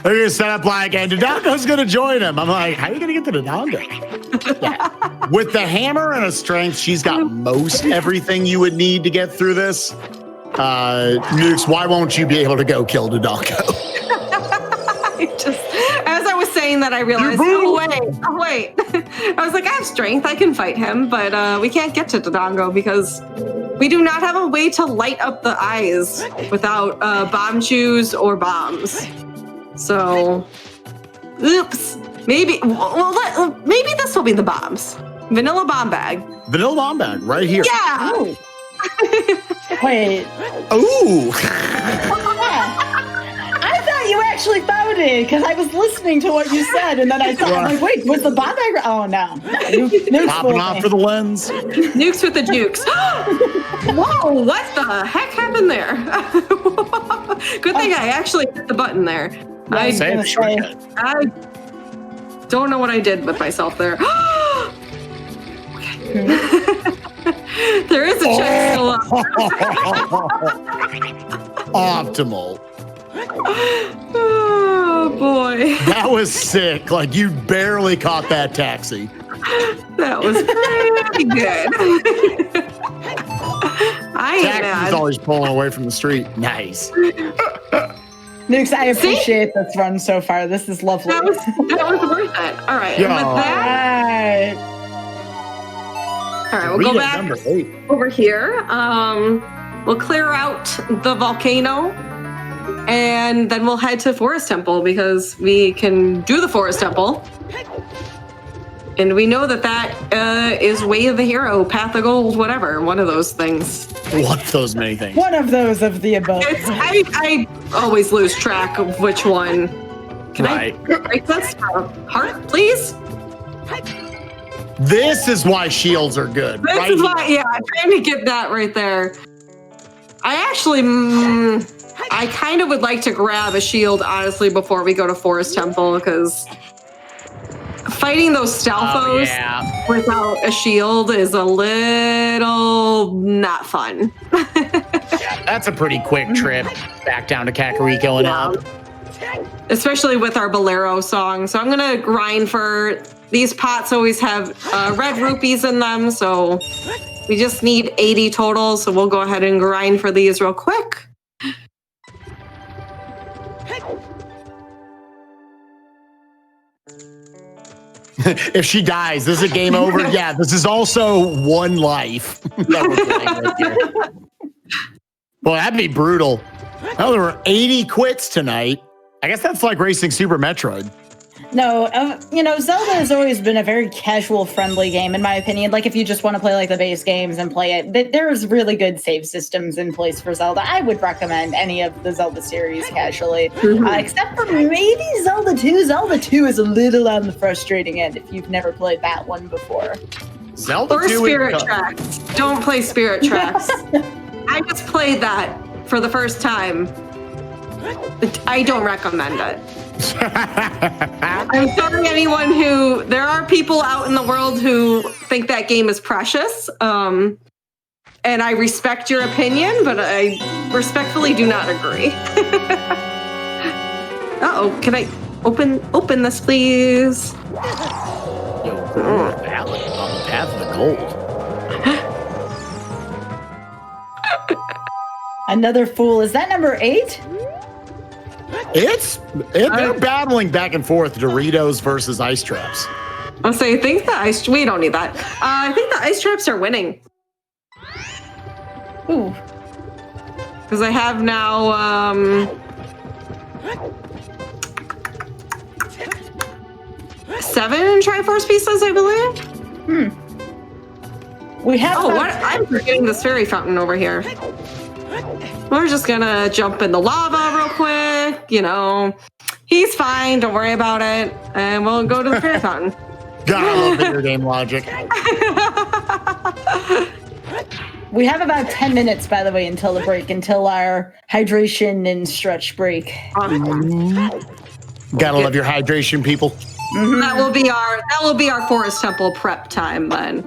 They're going to set up like, and Dodongo's going to join him. I'm like, how are you going to get to Dodongo? Yeah. With the hammer and a strength, she's got most everything you would need to get through this. Nukes, why won't you be able to go kill Dodongo? As I was saying that, I realized, oh wait. I was like, I have strength, I can fight him, but we can't get to Dodongo because we do not have a way to light up the eyes without bomb shoes or bombs. So, oops. Maybe this will be the bombs. Vanilla bomb bag. Vanilla bomb bag, right here. Yeah. Oh. Wait. Ooh. I thought you actually found it because I was listening to what you said, and then I thought, I'm like, wait, was the bomb bag? Oh no. Nukes popping off for the lens. Nukes with the jukes. Whoa! What the heck happened there? Good thing I actually hit the button there. I don't know what I did with myself there. There is a check still up. Optimal. Oh boy. That was sick. Like you barely caught that taxi. That was pretty good. I ain't Taxi's mad. always pulling away from the street. Nice. Nukes, I appreciate this run so far. This is lovely. That was worth it. All right. Yeah. And with that, all right, we'll go back Number 8. over here. We'll clear out the volcano, and then we'll head to Forest Temple because we can do the Forest Temple. And we know that is Way of the Hero, Path of Gold, whatever, one of those things. What those many things? One of those of the above. I always lose track of which one. Can I Right. break this? Heart, please? This is why shields are good. This right is why, yeah, I'm trying to get that right there. I actually, I kind of would like to grab a shield, honestly, before we go to Forest Temple, because fighting those Stalfos without a shield is a little not fun. That's a pretty quick trip back down to Kakariko and up. Especially with our Bolero song. So I'm going to grind for these pots always have red rupees in them. So we just need 80 total. So we'll go ahead and grind for these real quick. If she dies, this is a game over. Yeah, this is also one life that we're playing with here. Well, that'd be brutal. Oh, there were 80 quits tonight. I guess that's like racing Super Metroid. No, Zelda has always been a very casual, friendly game, in my opinion. Like, if you just want to play like the base games and play it, there's really good save systems in place for Zelda. I would recommend any of the Zelda series casually, except for maybe Zelda 2. Zelda 2 is a little on the frustrating end if you've never played that one before. Zelda Or 2 Spirit Tracks. Don't play Spirit Tracks. I just played that for the first time. I don't recommend it. I'm sorry, anyone there are people out in the world who think that game is precious. And I respect your opinion, but I respectfully do not agree. Uh-oh, can I open this, please? Yo, on the path of the gold. Another fool. Is that number 8? They're battling back and forth, Doritos versus Ice Traps. I'll say, I think we don't need that. I think the Ice Traps are winning. Ooh. Because I have now, 7 Triforce pieces, I believe. We have. Oh, what? I'm forgetting this fairy fountain over here. We're just gonna jump in the lava real quick. He's fine. Don't worry about it. And we'll go to the fairy fountain. God, I love video game logic. We have about 10 minutes, by the way, until the break, until our hydration and stretch break. Gotta love your hydration, people. Mm-hmm. That will be our Forest Temple prep time then.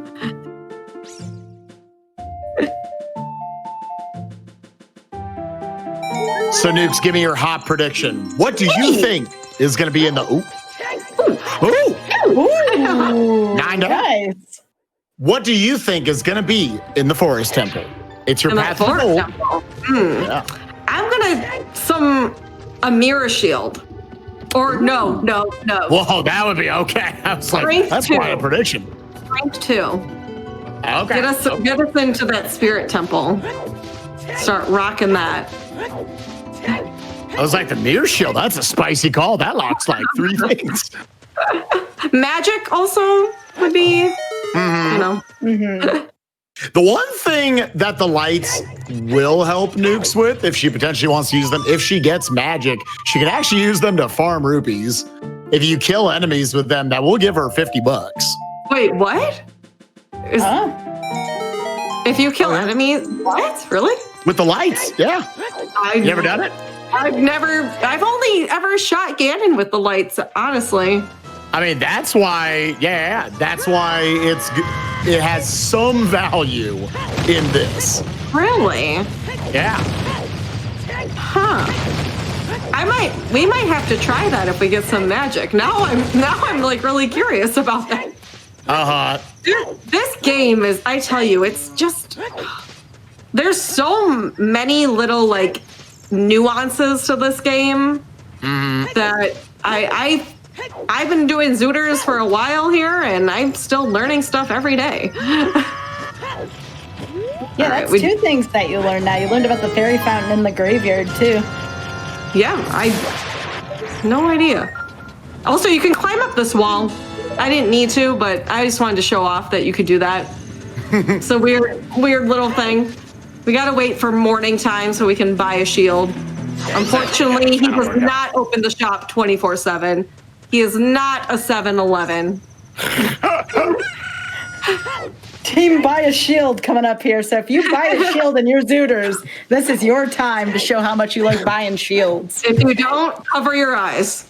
So, Nukes, give me your hot prediction. What do you think is going to be in the... Ooh, nice. What do you think is going to be in the Forest Temple? It's your path to gold. Yeah. I'm going to... a mirror shield. Or no. Whoa, that would be okay. I was like, Strength that's 2. quite a prediction. Strength 2. Okay. Get us into that spirit temple. Start rocking that. I was like, the mirror shield, that's a spicy call. That locks like 3 things. Magic also would be, The one thing that the lights will help Nukes with, if she potentially wants to use them, if she gets magic, she can actually use them to farm rupees. If you kill enemies with them, that will give her $50. Wait, what? If you kill enemies, what? Really? With the lights, yeah. You ever done it? I've only ever shot Ganon with the lights, honestly. I mean, that's why, that's why it's good. it has some value in this. Really? Yeah. Huh. We might have to try that if we get some magic. Now I'm like really curious about that. This game is, I tell you, it's just, there's so many little like nuances to this game that I've been doing Zooters for a while here, and I'm still learning stuff every day. Yeah, that's two things that you learned now. You learned about the fairy fountain in the graveyard, too. Yeah, no idea. Also, you can climb up this wall. I didn't need to, but I just wanted to show off that you could do that. It's a weird little thing. We gotta wait for morning time so we can buy a shield. Unfortunately, he does not open the shop 24/7. He is not a 7-Eleven. Team Buy a Shield coming up here. So if you buy a shield in your Zooters, this is your time to show how much you like buying shields. If you don't, cover your eyes.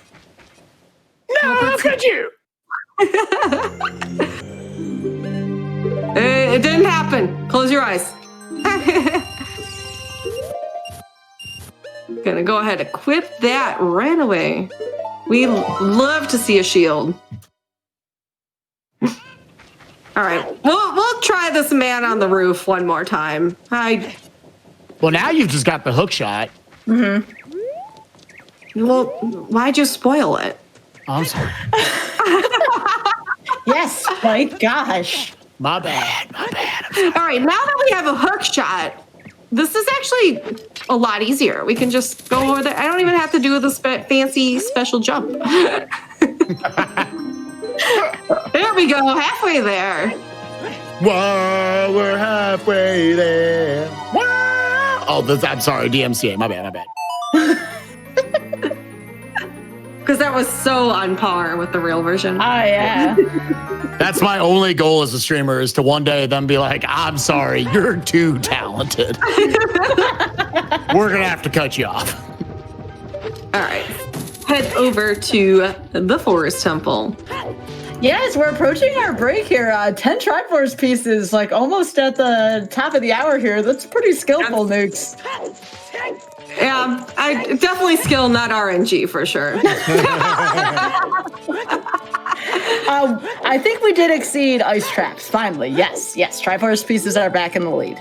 No, how could you? It didn't happen. Close your eyes. Gonna go ahead and equip that right away. We love to see a shield. All right, we'll try this man on the roof one more time. Well, now you've just got the hook shot. Well, why'd you spoil it? Oh, I'm sorry. Yes, my gosh. My bad. All right, now that we have a hook shot, this is actually a lot easier. We can just go over there. I don't even have to do the fancy special jump. There we go, halfway there. Whoa, we're halfway there. Whoa. Oh, I'm sorry, DMCA. My bad. Because that was so on par with the real version. Oh, yeah. That's my only goal as a streamer, is to one day then be like, I'm sorry, you're too talented. We're going to have to cut you off. All right, head over to the Forest Temple. Yes, we're approaching our break here. 10 Triforce pieces, like almost at the top of the hour here. That's pretty skillful, Nukes. Yeah, I definitely skill, not RNG for sure. I think we did exceed ice traps, finally. Yes, Triforce pieces are back in the lead.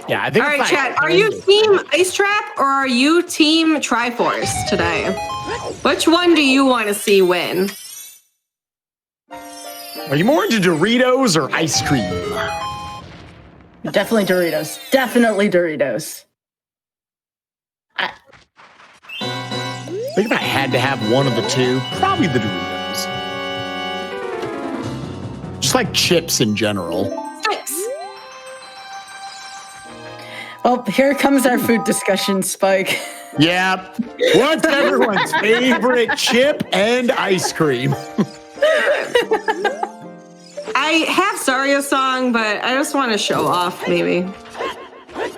Yeah, I think. All right, chat, are you team Ice Trap or are you team Triforce today? Which one do you want to see win? Are you more into Doritos or ice cream? Definitely Doritos. Definitely Doritos. I think if I had to have one of the two, probably the Doritos. Just like chips in general. Chips. Well, here comes our food discussion, Spike. Yeah. What's everyone's favorite chip and ice cream? I have Zarya song, but I just want to show off, maybe.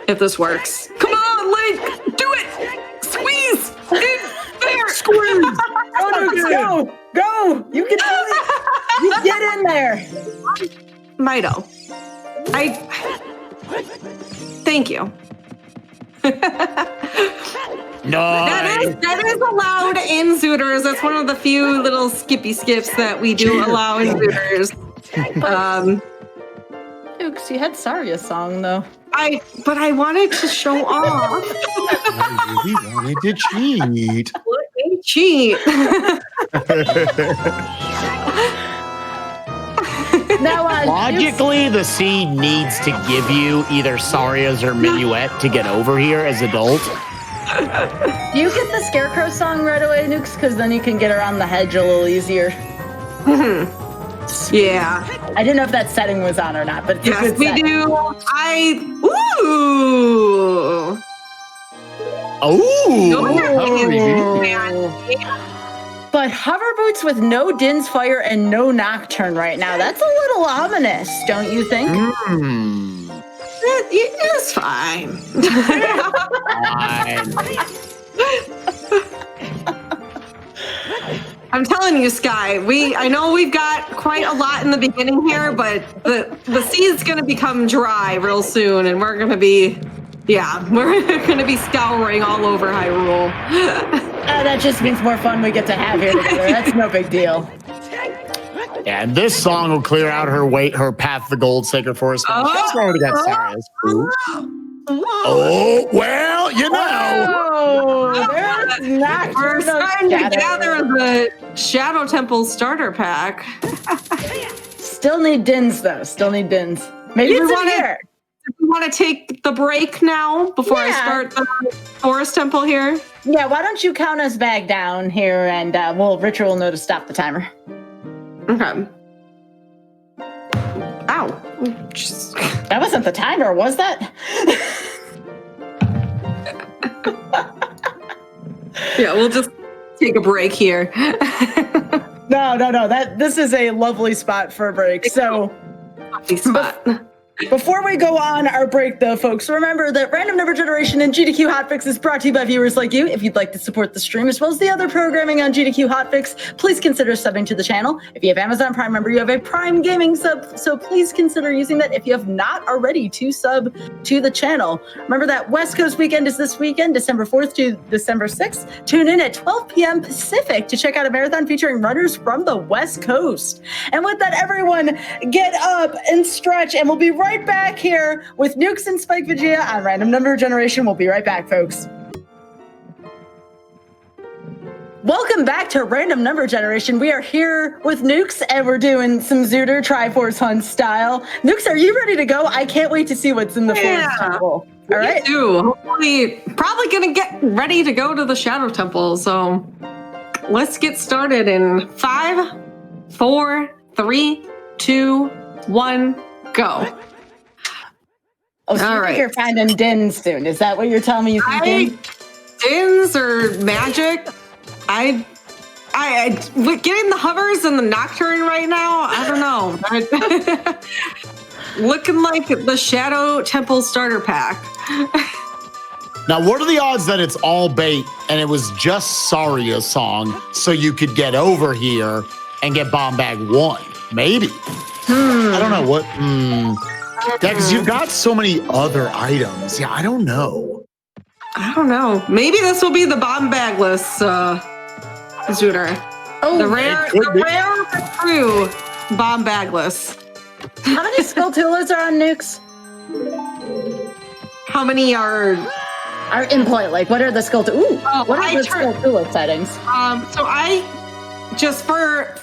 If this works. Come on, Link! Do it! Squeeze! In there! Squeeze! Go! You can do it! You get in there! Mido. Thank you. No. That is allowed in Zooters. That's one of the few little skippy skips that we do allow in Zooters. Nukes, you had Zarya's song, though. But I wanted to show off. I really wanted to cheat. Let me cheat. Now, logically, the seed needs to give you either Saria's or Minuet to get over here as adult. You get the Scarecrow song right away, Nukes, because then you can get around the hedge a little easier. Yeah. I didn't know if that setting was on or not, but it's a good we setting. do. Ooh. But hover boots with no Din's Fire and no Nocturne right now. That's a little ominous, don't you think? It's fine. I'm telling you, Sky, I know we've got quite a lot in the beginning here, but the sea's going to become dry real soon, and we're going to be scouring all over Hyrule. That just means more fun we get to have here together. That's no big deal. Yeah, and this song will clear out her path to gold, Sacred Forest. She's already got Cyrus. Oh, well, you know. We're starting to gather the Shadow Temple starter pack. Still need Dins, though. Still need Dins. Maybe we want to take the break now before I start the Forest Temple here. Yeah, why don't you count us back down here, and Richard will know to stop the timer. Okay. Ow. That wasn't the timer, was that? Yeah, we'll just take a break here. No. This is a lovely spot for a break. So, lovely spot. Before we go on our break, though, folks, remember that Random Number Generation and GDQ Hotfix is brought to you by viewers like you. If you'd like to support the stream as well as the other programming on GDQ Hotfix, please consider subbing to the channel. If you have Amazon Prime, remember you have a Prime Gaming sub, so please consider using that if you have not already to sub to the channel. Remember that West Coast weekend is this weekend, December 4th to December 6th. Tune in at 12 p.m. Pacific to check out a marathon featuring runners from the West Coast. And with that, everyone, get up and stretch, and we'll be right back here with Nukes and Spike Vegeta on Random Number Generation. We'll be right back, folks. Welcome back to Random Number Generation. We are here with Nukes, and we're doing some Zooter Triforce Hunt style. Nukes, are you ready to go? I can't wait to see what's in the Forest Temple. All right. Me too. Hopefully, probably gonna get ready to go to the Shadow Temple. So let's get started in 5, 4, 3, 2, 1, go. Oh, so right. You're finding Dins soon. Is that what you're telling me? Dins or magic? I getting the hovers and the Nocturne right now. I don't know. Looking like the Shadow Temple starter pack. Now, what are the odds that it's all bait and it was just Saria's song so you could get over here and get Bomb Bag 1? Maybe. I don't know what. Yeah, because you've got so many other items. Yeah, I don't know. Maybe this will be the Bomb Bagless Zooter. Oh, the rare true Bomb Bagless. How many Skulltulas are on Nukes? How many are in play? Like, what are the Skulltula? Ooh, what are the Skulltula settings? So I just for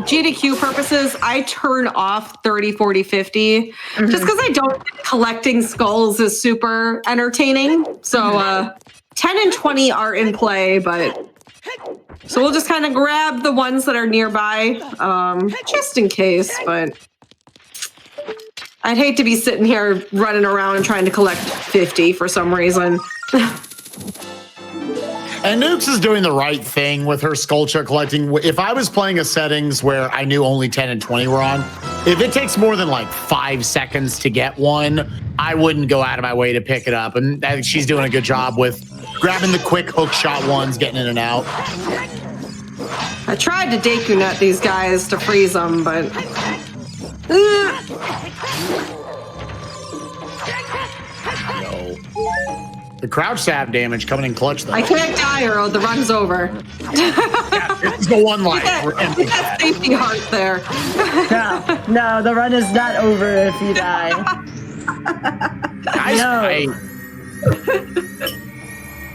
GDQ purposes, I turn off 30, 40, 50, just because I don't think collecting skulls is super entertaining. So 10 and 20 are in play, but so we'll just kind of grab the ones that are nearby, just in case, but I'd hate to be sitting here running around and trying to collect 50 for some reason. And Nukes is doing the right thing with her Skulltula collecting. If I was playing a settings where I knew only 10 and 20 were on, if it takes more than like 5 seconds to get one, I wouldn't go out of my way to pick it up. And I think she's doing a good job with grabbing the quick hook shot ones, getting in and out. I tried to Deku Nut these guys to freeze them, but... The crouch stab damage coming in clutch, though. I can't die or the run's over. Yeah, it's the one life. Get that safety heart there. No, the run is not over if you die.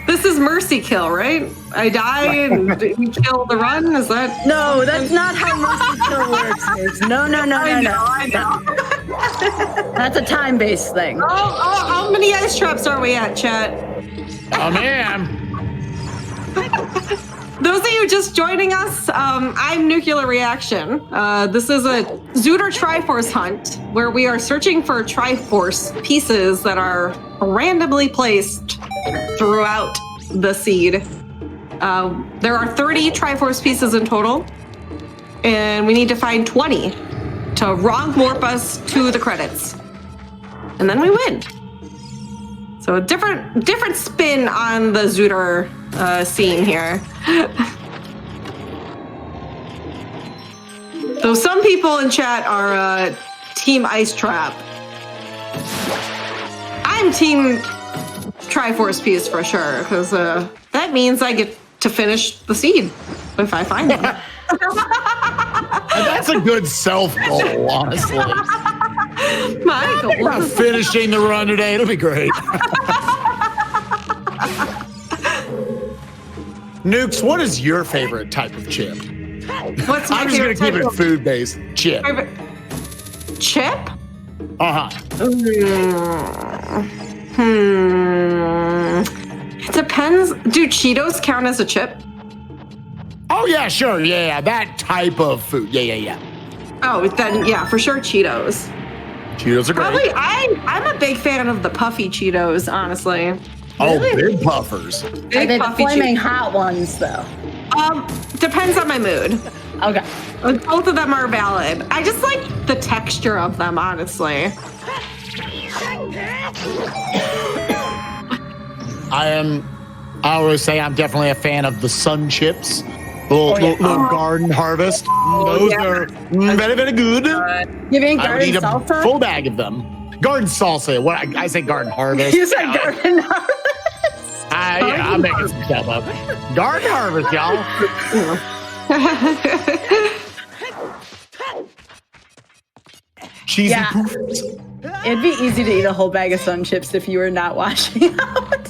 This is mercy kill, right? I die and you kill the run? Is that... No, that's not how mercy kill works. No. I know. That's a time-based thing. Oh, how many ice traps are we at, chat? Oh, man. Those of you just joining us, I'm Nuclear Reaction. This is a Zooter Triforce hunt where we are searching for Triforce pieces that are randomly placed throughout the seed. There are 30 Triforce pieces in total, and we need to find 20 to wrong warp us to the credits. And then we win. So a different spin on the Zooter scene here. Though some people in chat are Team Ice Trap. I'm Team Triforce Piece for sure, because that means I get to finish the seed if I find it. That's a good self goal, honestly. My goal. We're finishing the run today. It'll be great. Nukes, what is your favorite type of chip? What's my I'm just going to keep it food-based. Chip. Chip? Uh-huh. It depends. Do Cheetos count as a chip? Oh, yeah, sure. Yeah, that type of food. Yeah. Oh, then, yeah, for sure Cheetos. Cheetos are great. Probably, I'm a big fan of the puffy Cheetos, honestly. Oh, big puffers. Are they the flaming hot ones, though? Depends on my mood. Okay. Both of them are valid. I just like the texture of them, honestly. I always say I'm definitely a fan of the sun chips. Little garden harvest. Those are very, very good. You mean I would garden eat a salsa? full bag of them. Garden salsa. What I say garden harvest. You said garden harvest. I'm making some stuff up. Garden harvest, y'all. Cheesy poofs. It'd be easy to eat a whole bag of sun chips if you were not washing out.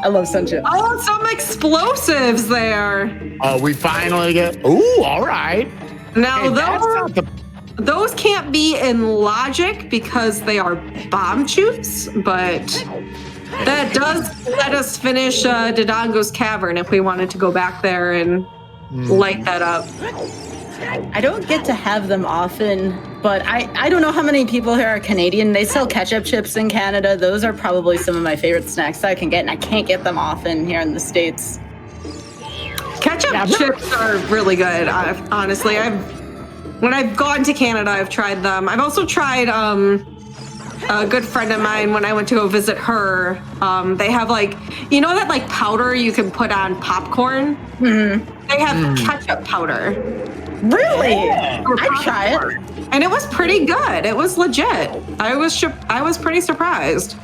I love sun chips. Oh, some explosives there. Oh, we finally get. Ooh, all right. Now Hey, those can't be in logic because they are bomb shoots, but that does let us finish Dodongo's Cavern if we wanted to go back there and light that up. I don't get to have them often, but I don't know how many people here are Canadian. They sell ketchup chips in Canada. Those are probably some of my favorite snacks that I can get, and I can't get them often here in the States. Ketchup chips are really good, honestly. When I've gone to Canada, I've tried them. I've also tried a good friend of mine when I went to go visit her. They have that like powder you can put on popcorn. Mm-hmm. They have ketchup powder. Really? I'd try it. And it was pretty good. It was legit. I was pretty surprised.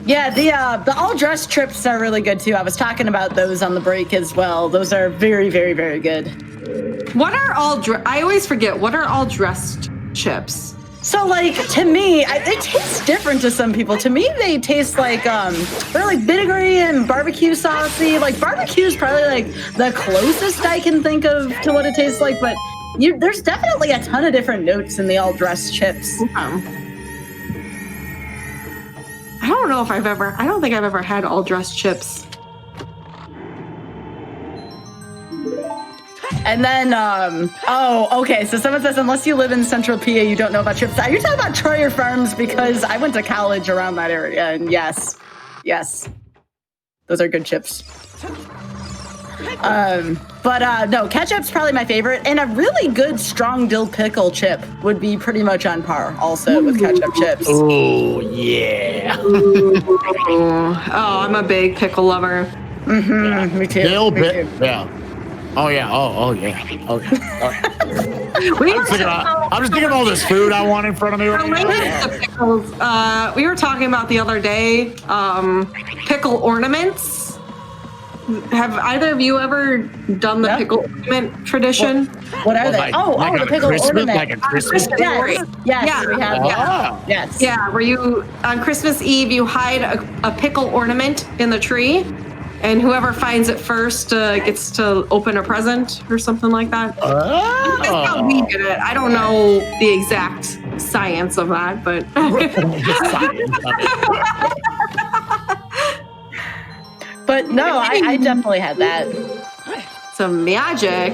Yeah, the all-dressed trips are really good too. I was talking about those on the break as well. Those are very, very, very good. What are I always forget, what are all-dressed chips? So, to me, they taste different to some people. To me, they taste like, they're like vinegary and barbecue saucy. Like, barbecue is probably, the closest I can think of to what it tastes like. But there's definitely a ton of different notes in the all-dressed chips. I don't think I've ever had all-dressed chips. And then, okay. So someone says, unless you live in Central PA, you don't know about chips. Are you talking about Troyer Farms? Because I went to college around that area, and yes, those are good chips. No, ketchup's probably my favorite, and a really good strong dill pickle chip would be pretty much on par also with ketchup chips. Oh, yeah. Oh, I'm a big pickle lover. Mm-hmm, me too. Dill pickle, yeah. Oh yeah! Oh yeah! Oh yeah! I'm just thinking of all this food I want in front of me right now. Pickles, we were talking about the other day, pickle ornaments. Have either of you ever done the pickle ornament tradition? What are they? The pickle ornament. Like a Christmas Yes, we have. Yeah. Yes. Yeah, where you on Christmas Eve you hide a pickle ornament in the tree. And whoever finds it first gets to open a present or something like that. Oh. That's how we did it. I don't know the exact science of that, but. But no, I definitely had that. Some magic.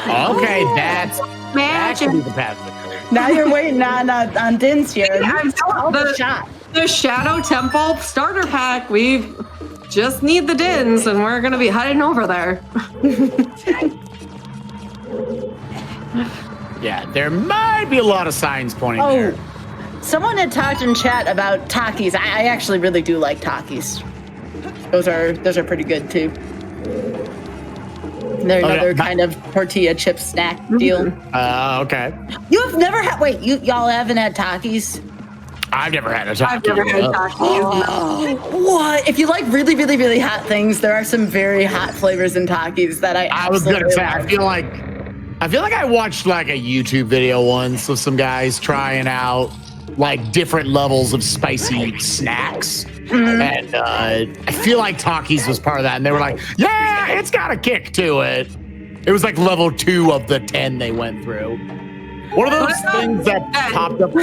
Okay, that's magic. the path. Now you're waiting on Din's here. The Shadow Temple starter pack. We just need the Dins, and we're gonna be heading over there. Yeah, there might be a lot of signs pointing there. Someone had talked in chat about Takis. I actually really do like Takis. Those are pretty good too. They're another kind of tortilla chip snack deal. Okay. You have never had, wait, y'all haven't had Takis? I've never had a Taki. I've never had Takis. What? If you like really, really, really hot things, there are some very hot flavors in Takis that I was gonna say, love. I feel like I watched like a YouTube video once of some guys trying out like different levels of spicy snacks. And I feel like Takis was part of that. And they were like, yeah, it's got a kick to it. It was like level 2 of the 10 they went through. One of those things that popped up. Go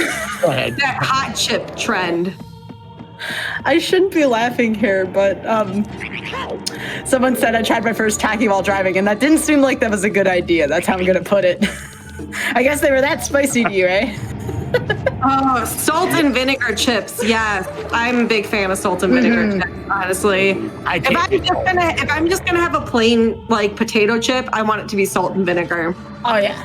ahead. That hot chip trend. I shouldn't be laughing here, but someone said I tried my first Taki while driving, and that didn't seem like that was a good idea. That's how I'm going to put it. I guess they were that spicy to you, eh? Oh, salt and vinegar chips. Yes, I'm a big fan of salt and vinegar chips. Honestly, if I'm just gonna have a plain like potato chip, I want it to be salt and vinegar. Oh yeah.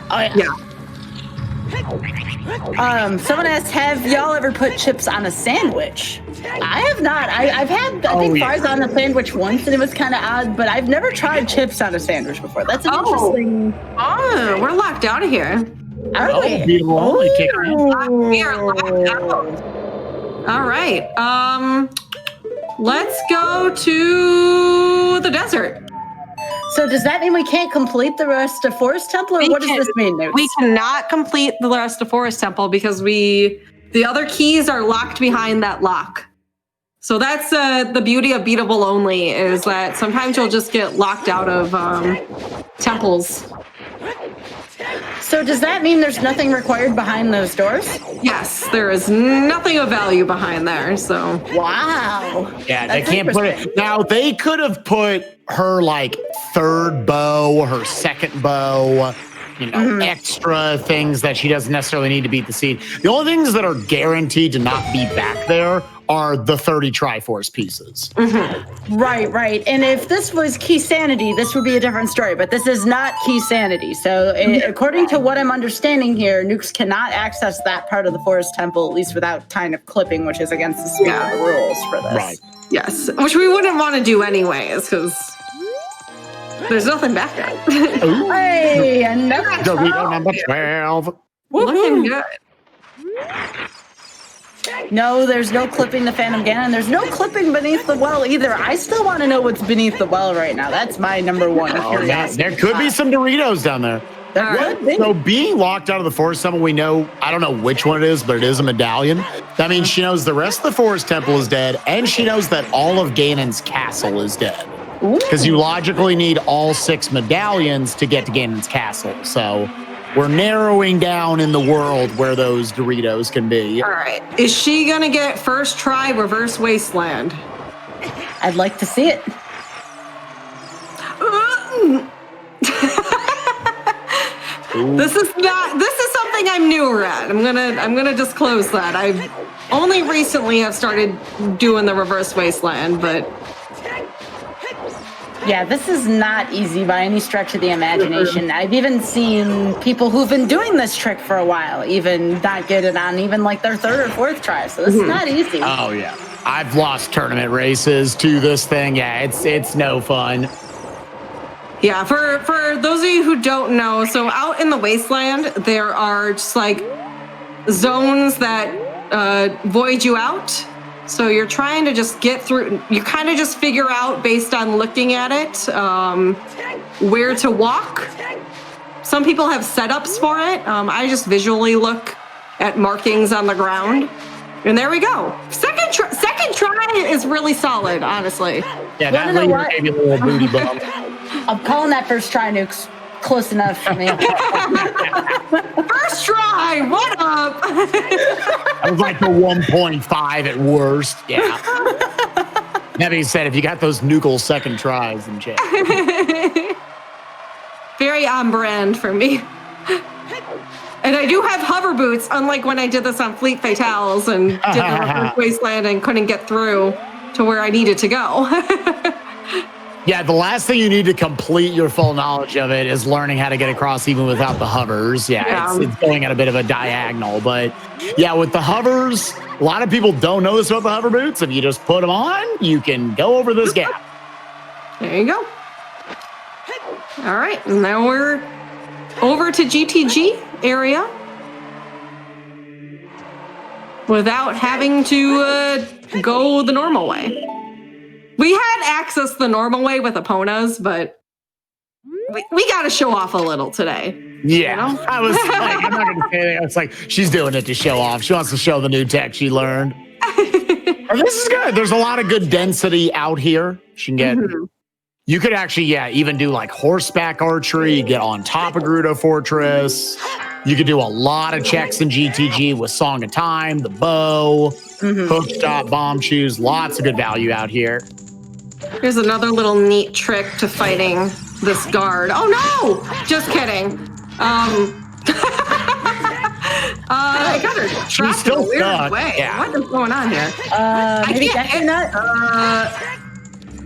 Someone asked, have y'all ever put chips on a sandwich? I have not. I've had fries on a sandwich once, and it was kind of odd. But I've never tried chips on a sandwich before. That's an interesting. Oh, we're locked out of here. Are we? We are locked out. All right. Let's go to the desert. So does that mean we can't complete the rest of Forest Temple, or what does this mean, Newt? We cannot complete the rest of Forest Temple because the other keys are locked behind that lock. So that's the beauty of beatable only, is that sometimes you'll just get locked out of temples. So does that mean there's nothing required behind those doors? Yes, there is nothing of value behind there. So wow. Yeah, they can't put it. Now they could have put her like third bow, her second bow, extra things that she doesn't necessarily need to beat the seed. The only things that are guaranteed to not be back there are the 30 Triforce pieces. Right. And if this was Key Sanity, this would be a different story, but this is not Key Sanity. So according to what I'm understanding here, nukes cannot access that part of the Forest Temple, at least without kind of clipping, which is against the spirit of the rules for this. Right. Yes, which we wouldn't want to do anyways, because there's nothing back there. Hey, and Dorito number 12. Looking good. No, there's no clipping the Phantom Ganon. There's no clipping beneath the well either. I still want to know what's beneath the well right now. That's my number one. There could be some Doritos down there. So being locked out of the Forest Temple, we know, I don't know which one it is, but it is a medallion. That means she knows the rest of the Forest Temple is dead, and she knows that all of Ganon's castle is dead. Because you logically need all 6 medallions to get to Ganon's castle. So we're narrowing down in the world where those Doritos can be. All right. Is she going to get first try Reverse Wasteland? I'd like to see it. This is something I'm newer at. I'm gonna disclose that. I've only recently have started doing the Reverse Wasteland, but yeah, this is not easy by any stretch of the imagination. I've even seen people who've been doing this trick for a while even not get it on even like their 3rd or 4th try. So this is not easy. Oh yeah, I've lost tournament races to this thing. Yeah, it's no fun. Yeah, for those of you who don't know, so out in the wasteland, there are just like zones that void you out. So you're trying to just get through, you kind of just figure out based on looking at it where to walk. Some people have setups for it. I just visually look at markings on the ground. And there we go. Second try is really solid, honestly. Yeah, that later gave you a little booty bump. I'm calling that first try, Nukes. Close enough for me. First try, what up? That was like the 1.5 at worst. Yeah. That being said, if you got those Nukel second tries in chat. Very on brand for me. And I do have hover boots, unlike when I did this on Fleet Fatales and did the Wasteland and couldn't get through to where I needed to go. Yeah, the last thing you need to complete your full knowledge of it is learning how to get across even without the hovers. Yeah. It's going at a bit of a diagonal. But yeah, with the hovers, a lot of people don't know this about the hover boots. If you just put them on, you can go over this gap. There you go. All right, and now we're over to GTG area without having to go the normal way. We had access the normal way with Epona's, but we got to show off a little today. Yeah, you know? I was like, I'm not going to say anything. It's like, she's doing it to show off. She wants to show the new tech she learned. And this is good. There's a lot of good density out here. She can get, you could actually, even do like horseback archery, get on top of Gerudo Fortress. You could do a lot of checks in GTG with Song of Time, the bow, hook shot, bomb shoes, lots of good value out here. Here's another little neat trick to fighting this guard. Oh no! Just kidding. I got her trapped in a weird way. Yeah. What is going on here? Maybe Deku Nut?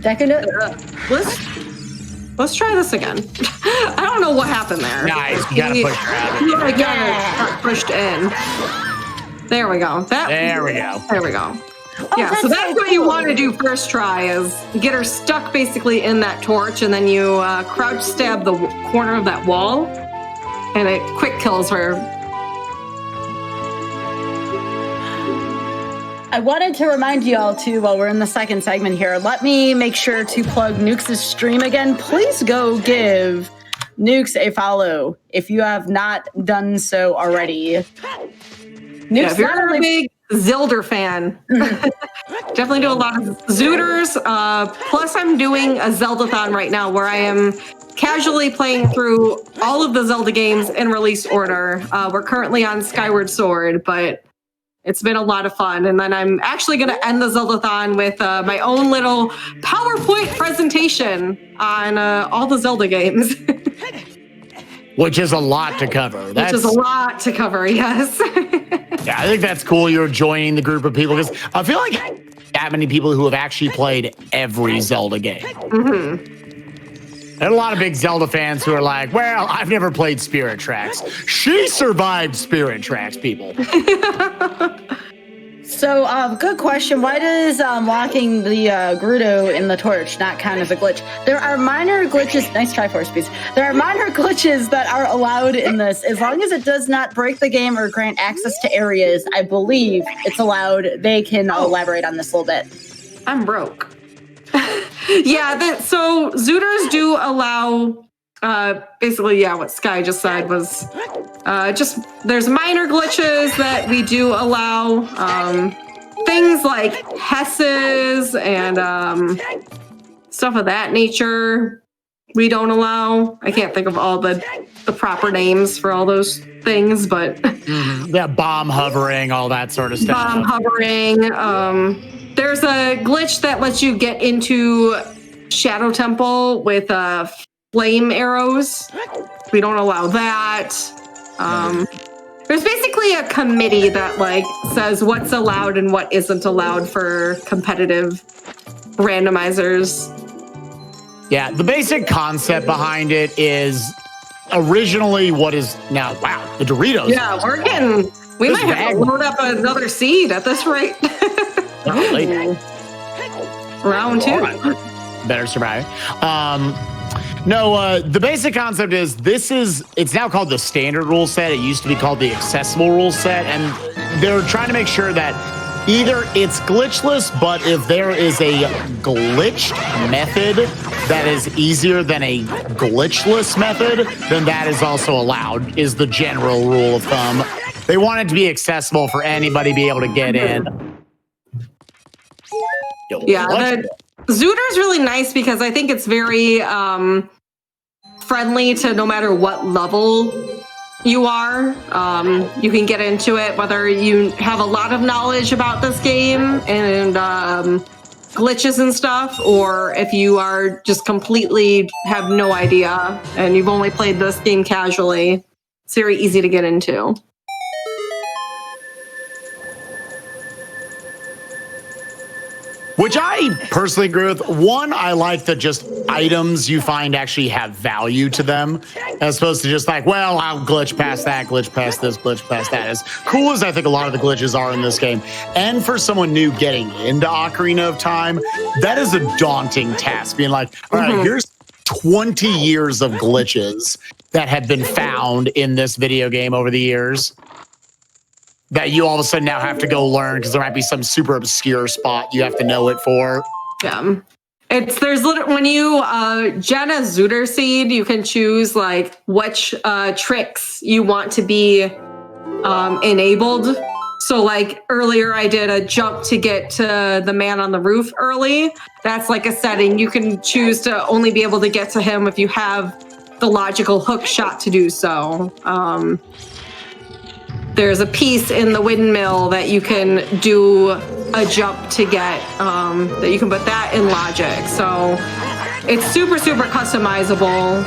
Deku Nut? Let's try this again. I don't know what happened there. Nice. You gotta push her out. You gotta pushed in. There we go. There we go. Oh, Yeah, so that's what you want to do first try is get her stuck basically in that torch, and then you crouch stab the corner of that wall, and it quick kills her. I wanted to remind you all too, while we're in the second segment here, let me make sure to plug Nukes' stream again. Please go give Nukes a follow if you have not done so already. Nukes, if you're a big Zelda fan, definitely do a lot of Zooters. Plus, I'm doing a Zeldathon right now where I am casually playing through all of the Zelda games in release order. We're currently on Skyward Sword, but it's been a lot of fun. And then I'm actually going to end the Zeldathon with my own little PowerPoint presentation on all the Zelda games. Which is a lot to cover. Which is a lot to cover, yes. Yeah, I think that's cool you're joining the group of people, because I feel like that many people who have actually played every Zelda game. There are a lot of big Zelda fans who are like, well, I've never played Spirit Tracks. She survived Spirit Tracks, people. So, good question. Why does locking the Gerudo in the torch not count as a glitch? There are minor glitches. Nice try, Force Beast. There are minor glitches that are allowed in this. As long as it does not break the game or grant access to areas, I believe it's allowed. They can elaborate on this a little bit. I'm broke. Yeah, so Zooters do allow, basically, what Sky just said was there's minor glitches that we do allow. Things like Hesses and stuff of that nature we don't allow. I can't think of all the proper names for all those things, but... Yeah, bomb hovering, all that sort of stuff. Bomb hovering. There's a glitch that lets you get into Shadow Temple with flame arrows. We don't allow that. There's basically a committee that says what's allowed and what isn't allowed for competitive randomizers. Yeah, the basic concept behind it is originally what is now, the Doritos. Yeah, we might have to load up another seed at this rate. Round 2. Better survive. The basic concept is it's now called the standard rule set. It used to be called the accessible rule set. And they're trying to make sure that either it's glitchless, but if there is a glitched method that is easier than a glitchless method, then that is also allowed, is the general rule of thumb. They want it to be accessible for anybody to be able to get in. Yeah, the Zooter's really nice because I think it's very friendly to no matter what level you are. You can get into it whether you have a lot of knowledge about this game and glitches and stuff, or if you are just completely have no idea and you've only played this game casually. It's very easy to get into. Which I personally agree with. One, I like that just items you find actually have value to them, as opposed to just I'll glitch past that, glitch past this, glitch past that. As cool as I think a lot of the glitches are in this game, and for someone new getting into Ocarina of Time, that is a daunting task. Being like, all right, 20 years of glitches that have been found in this video game over the years that you all of a sudden now have to go learn because there might be some super obscure spot you have to know it for. Yeah. When you gen a Zooter seed, you can choose like which tricks you want to be enabled. So like earlier I did a jump to get to the man on the roof early. That's like a setting. You can choose to only be able to get to him if you have the logical hook shot to do so. There's a piece in the windmill that you can do a jump to get, that you can put that in logic. So it's super, super customizable.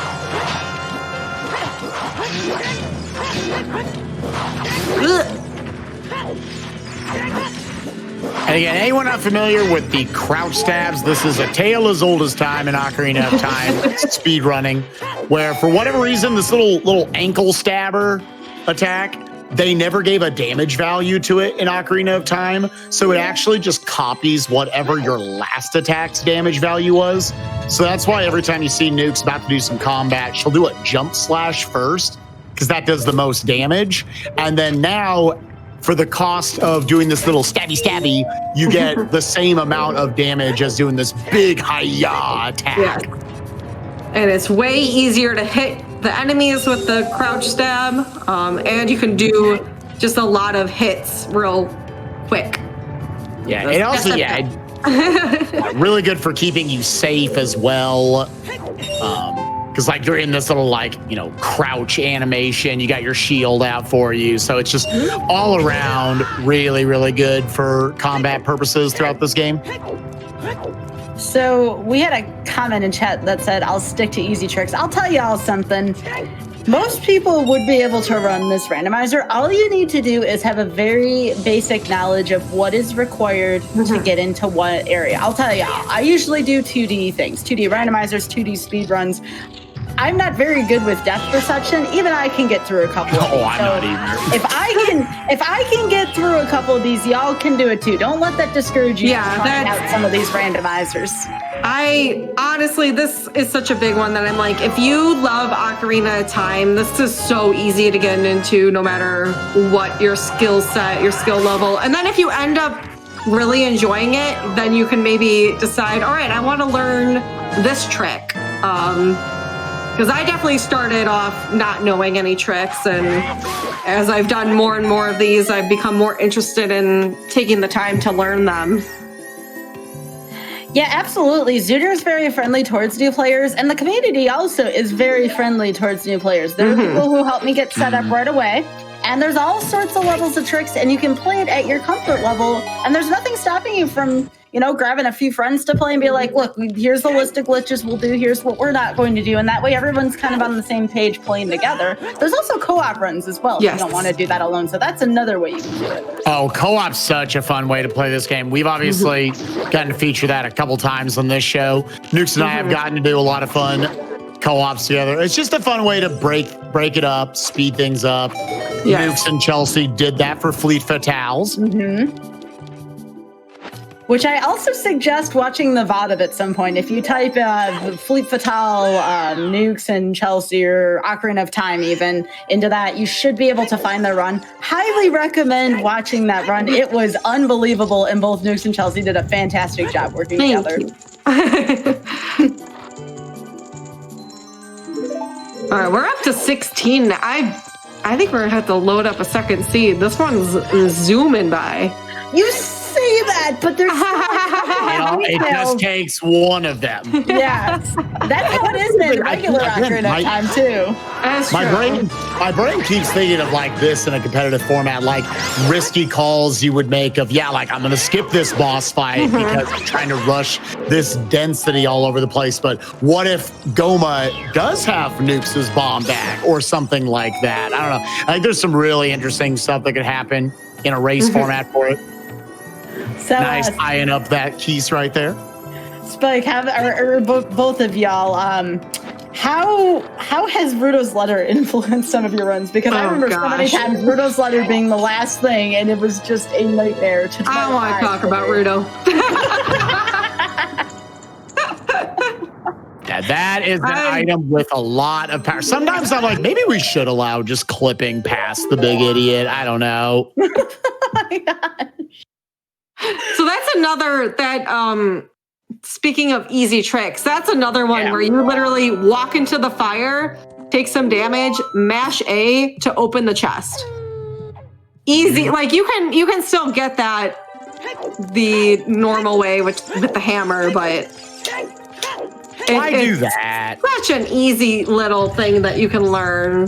And again, anyone not familiar with the crouch stabs, this is a tale as old as time in Ocarina of Time speed running, where for whatever reason, this little ankle stabber attack, they never gave a damage value to it in Ocarina of Time, so it actually just copies whatever your last attack's damage value was. So that's why every time you see Nuke's about to do some combat, she'll do a jump slash first, because that does the most damage. And then now, for the cost of doing this little stabby, you get the same amount of damage as doing this big hi-ya attack. Yeah. And it's way easier to hit the enemies with the crouch stab, and you can do just a lot of hits real quick. Yeah, it also, really good for keeping you safe as well. Because like you're in this little crouch animation, you got your shield out for you. So it's just all around really, really good for combat purposes throughout this game. So we had a comment in chat that said, I'll stick to easy tricks. I'll tell y'all something. Most people would be able to run this randomizer. All you need to do is have a very basic knowledge of what is required to get into what area. I'll tell y'all, I usually do 2D things, 2D randomizers, 2D speed runs. I'm not very good with depth perception. Even I can get through a couple of these. I'm not either. If I can get through a couple of these, y'all can do it too. Don't let that discourage you from trying out some of these randomizers. Honestly, this is such a big one that I'm like, if you love Ocarina of Time, this is so easy to get into no matter what your skill set, your skill level. And then if you end up really enjoying it, then you can maybe decide, all right, I want to learn this trick. Because I definitely started off not knowing any tricks, and as I've done more and more of these, I've become more interested in taking the time to learn them. Yeah, absolutely. Zooter is very friendly towards new players, and the community also is very friendly towards new players. There are people who help me get set up right away, and there's all sorts of levels of tricks, and you can play it at your comfort level, and there's nothing stopping you from grabbing a few friends to play and be like, look, here's the list of glitches we'll do, here's what we're not going to do, and that way everyone's kind of on the same page playing together. There's also co-op runs as well if you don't want to do that alone, so that's another way you can do it. Oh, co-op's such a fun way to play this game. We've obviously gotten to feature that a couple times on this show. Nukes and I have gotten to do a lot of fun co-ops together. It's just a fun way to break it up, speed things up. Nukes and Chelsea did that for Fleet Fatales. Which I also suggest watching the VOD of at some point. If you type Fleet Fatale, Nukes and Chelsea, or Ocarina of Time even, into that, you should be able to find the run. Highly recommend watching that run. It was unbelievable, and both Nukes and Chelsea did a fantastic job working together. All right, we're up to 16. I think we're gonna have to load up a second seed. This one's zooming by. You say that, but there's it just takes one of them. Yes, that's how it is in regular Ocarina of Time too. That's my true. brain keeps thinking of like this in a competitive format, like risky calls you would make of, like I'm gonna skip this boss fight because I'm trying to rush this density all over the place. But what if Goma does have Nukes' bomb back or something like that? I don't know. I think there's some really interesting stuff that could happen in a race format for it. So, nice eyeing up that keys right there. Spike, both of y'all, how has Rudo's letter influenced some of your runs? Because I remember so many times Rudo's letter being the last thing, and it was just a nightmare to try. I don't want to talk about Rudo. that is an item with a lot of power. Sometimes I'm like, maybe we should allow just clipping past the big idiot. I don't know. Oh my gosh. So that's another speaking of easy tricks, that's another one where you literally walk into the fire, take some damage, mash A to open the chest. Easy, like you can still get that the normal way, with the hammer, but why do that? Such an easy little thing that you can learn.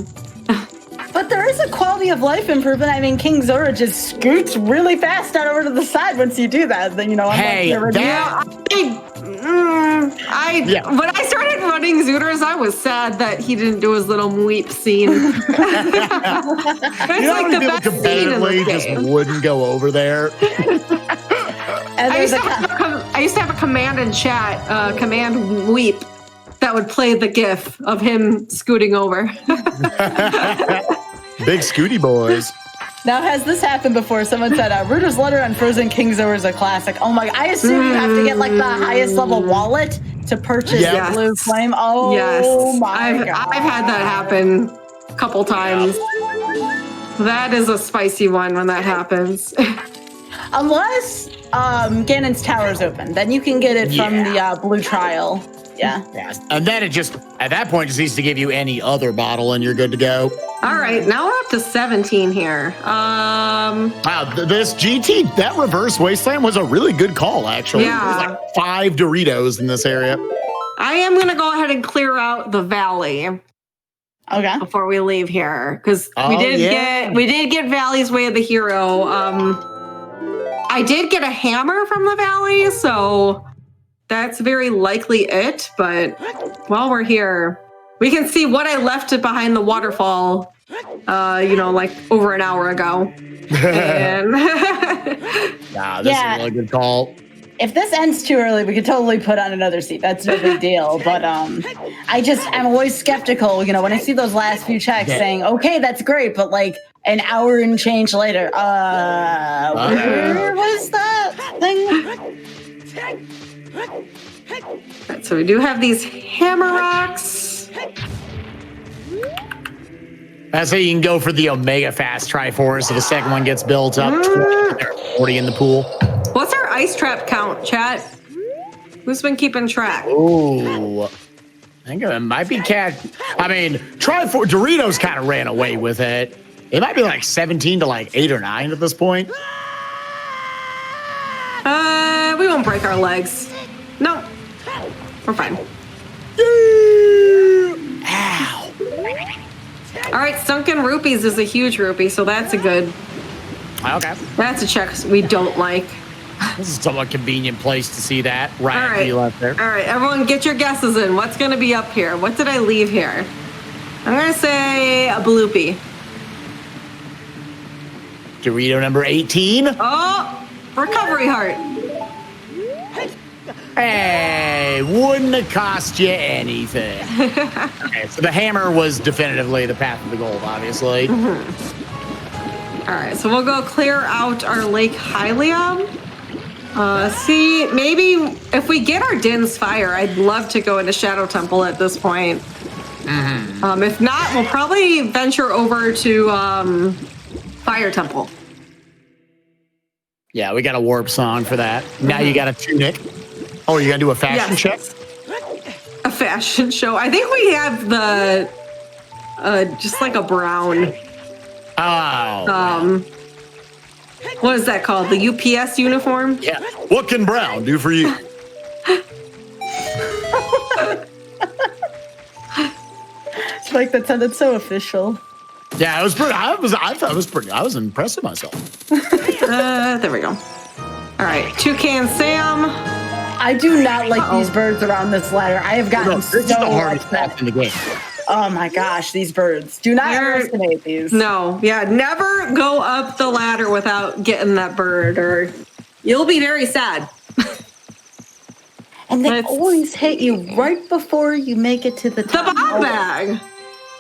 But there is a quality of life improvement. I mean, King Zora just scoots really fast out over to the side once you do that. Then, you know, I'm when I started running Zooters, I was sad that he didn't do his little mweep scene. It's like the best scene in this game. Just wouldn't go over there. And I used to have a command in chat, command weep, that would play the GIF of him scooting over. Big Scooty boys. Now, has this happened before? Someone said, Ruder's Letter on Frozen King Zora is a classic. Oh my, I assume you have to get like the highest level wallet to purchase the blue flame. Oh yes. my God. I've had that happen a couple times. That is a spicy one when that happens. Unless Ganon's Tower is open, then you can get it from the blue trial. Yeah. And then it just, at that point, just needs to give you any other bottle and you're good to go. All right, now we're up to 17 here. Wow, this GT, that reverse wasteland was a really good call, actually. Yeah. There's like 5 Doritos in this area. I am going to go ahead and clear out the valley. Okay. Before we leave here, because we did get Valley's Way of the Hero. I did get a hammer from the valley, so that's very likely it. But while we're here, we can see what I left behind the waterfall, like over an hour ago. And this is a really good call. If this ends too early, we could totally put on another seat. That's no big deal. But I'm always skeptical, when I see those last few checks saying, okay, that's great, but like an hour and change later, where was that thing? Right, so we do have these hammer rocks. That's how you can go for the Omega Fast Triforce if the second one gets built up. 40 in the pool. What's our ice trap count, chat? Who's been keeping track? Ooh. I think it might be Cat. I mean, Doritos kind of ran away with it. It might be like 17 to like 8 or 9 at this point. We won't break our legs. No. We're fine. Ow. All right, Sunken Rupees is a huge rupee, so that's a good. Okay. That's a check we don't like. This is a somewhat convenient place to see that. Right, you left there. All right, everyone get your guesses in. What's going to be up here? What did I leave here? I'm going to say a bloopy. Dorito number 18. Oh, recovery heart. Hey, wouldn't have cost you anything. Okay, so the hammer was definitively the path of the gold, obviously. All right, so we'll go clear out our Lake Hylium. See, maybe if we get our Din's Fire, I'd love to go into Shadow Temple at this point. If not, we'll probably venture over to Fire Temple. Yeah, we got a warp song for that. Now you got a tunic. Oh, you gotta do a fashion check? A fashion show. I think we have the just like a brown. Oh. What is that called? The UPS uniform? Yeah. What can brown do for you? Like that sounded so official. Yeah, it was pretty. I thought it was pretty. I was impressed with myself. There we go. All right, Toucan Sam. I do not like these birds around this ladder. I have gotten This is the hardest path in the game. Oh my gosh, these birds. Do not underestimate these. No, never go up the ladder without getting that bird or you'll be very sad. And they always hit you right before you make it to the top. The bomb bag.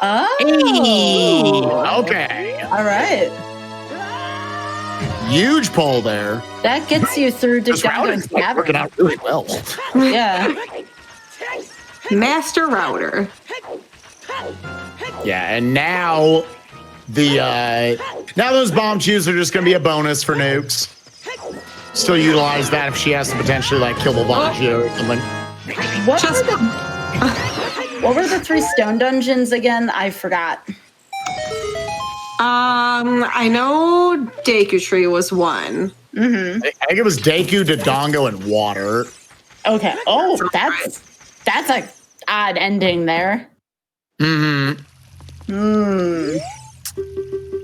Oh. Hey, okay. All right. Huge pull there. That gets you through to This route is working out really well. Yeah. Master Router. Yeah, and now now those bomb chews are just going to be a bonus for Nukes. Still utilize that if she has to potentially like kill the bomb chew or something. What were the 3 stone dungeons again? I forgot. I know Deku Tree was one. Mm-hmm. I think it was Deku, Dodongo, and Water. Okay. Oh, that's a odd ending there. Mm-hmm.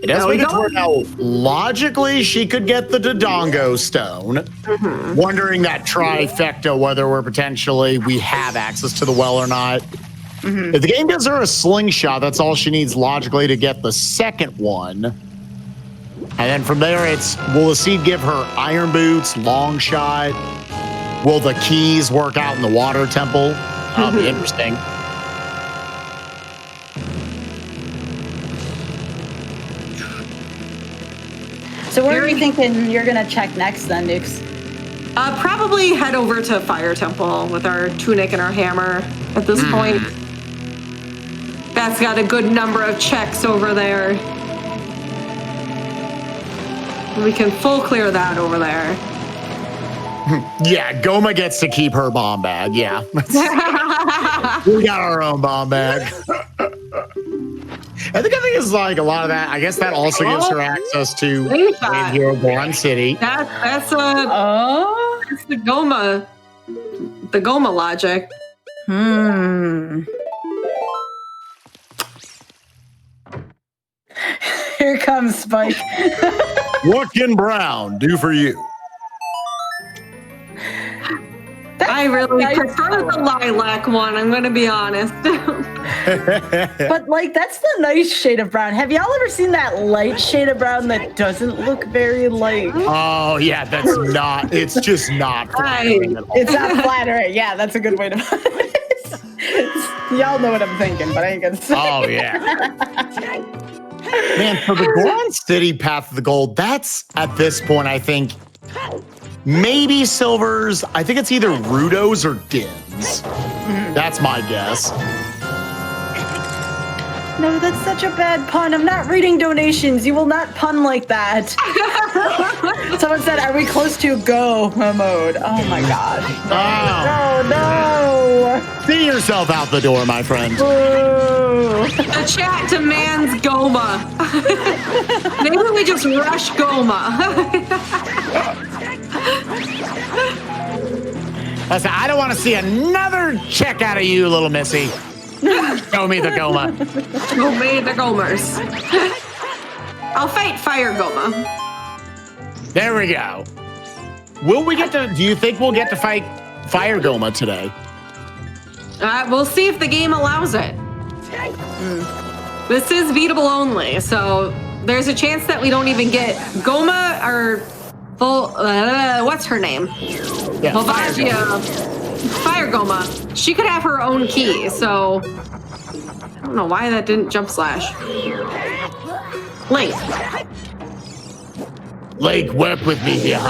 It does make it to where now logically she could get the Dodongo stone. Wondering that trifecta whether we have access to the well or not. If the game gives her a slingshot, that's all she needs logically to get the second one. And then from there, will the seed give her iron boots, long shot? Will the keys work out in the water temple? That'll be interesting. So where are you thinking you're going to check next then, Nukes? Probably head over to Fire Temple with our tunic and our hammer at this point. That's got a good number of checks over there. We can full clear that over there. Yeah, Goma gets to keep her bomb bag. Yeah. We got our own bomb bag. I think it's like a lot of that. I guess that also gives her access to Hero Goron City. That's the Goma logic. Here comes Spike. What can Brown do for you? I really prefer the lilac one, I'm going to be honest. But, like, that's the nice shade of brown. Have y'all ever seen that light shade of brown that doesn't look very light? Oh, yeah, it's just not flattering at all. It's not flattering. Yeah, that's a good way to put it. Y'all know what I'm thinking, but I ain't going to say. Oh, yeah. Man, for the Goron City Path of the Gold, that's, at this point, I think, maybe Silvers. I think it's either Rudos or Dins. That's my guess. No, that's such a bad pun. I'm not reading donations. You will not pun like that. Someone said, are we close to go mode? Oh, my God. No. See yourself out the door, my friend. Ooh. The chat demands Goma. Maybe we just rush Goma. Listen, I don't want to see another check out of you, little missy. Show me the Goma. Show me the Gomers. I'll fight Fire Goma. There we go. Do you think we'll get to fight Fire Goma today? We'll see if the game allows it. This is beatable only, so there's a chance that we don't even get Goma or what's her name? Yeah, Fire Goma. She could have her own key, so I don't know why that didn't jump slash. Link, work with me here.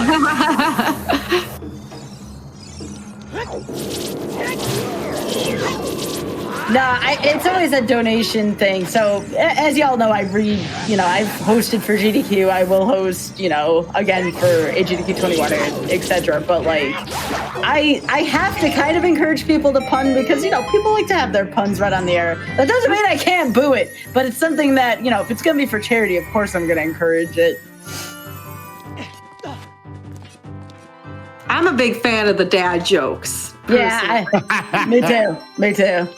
No, it's always a donation thing. So as y'all know, I read, I've hosted for GDQ. I will host, again for GDQ 21, etc. But like, I have to kind of encourage people to pun because, people like to have their puns right on the air. That doesn't mean I can't boo it, but it's something that, if it's going to be for charity, of course I'm going to encourage it. I'm a big fan of the dad jokes. Yeah, me too.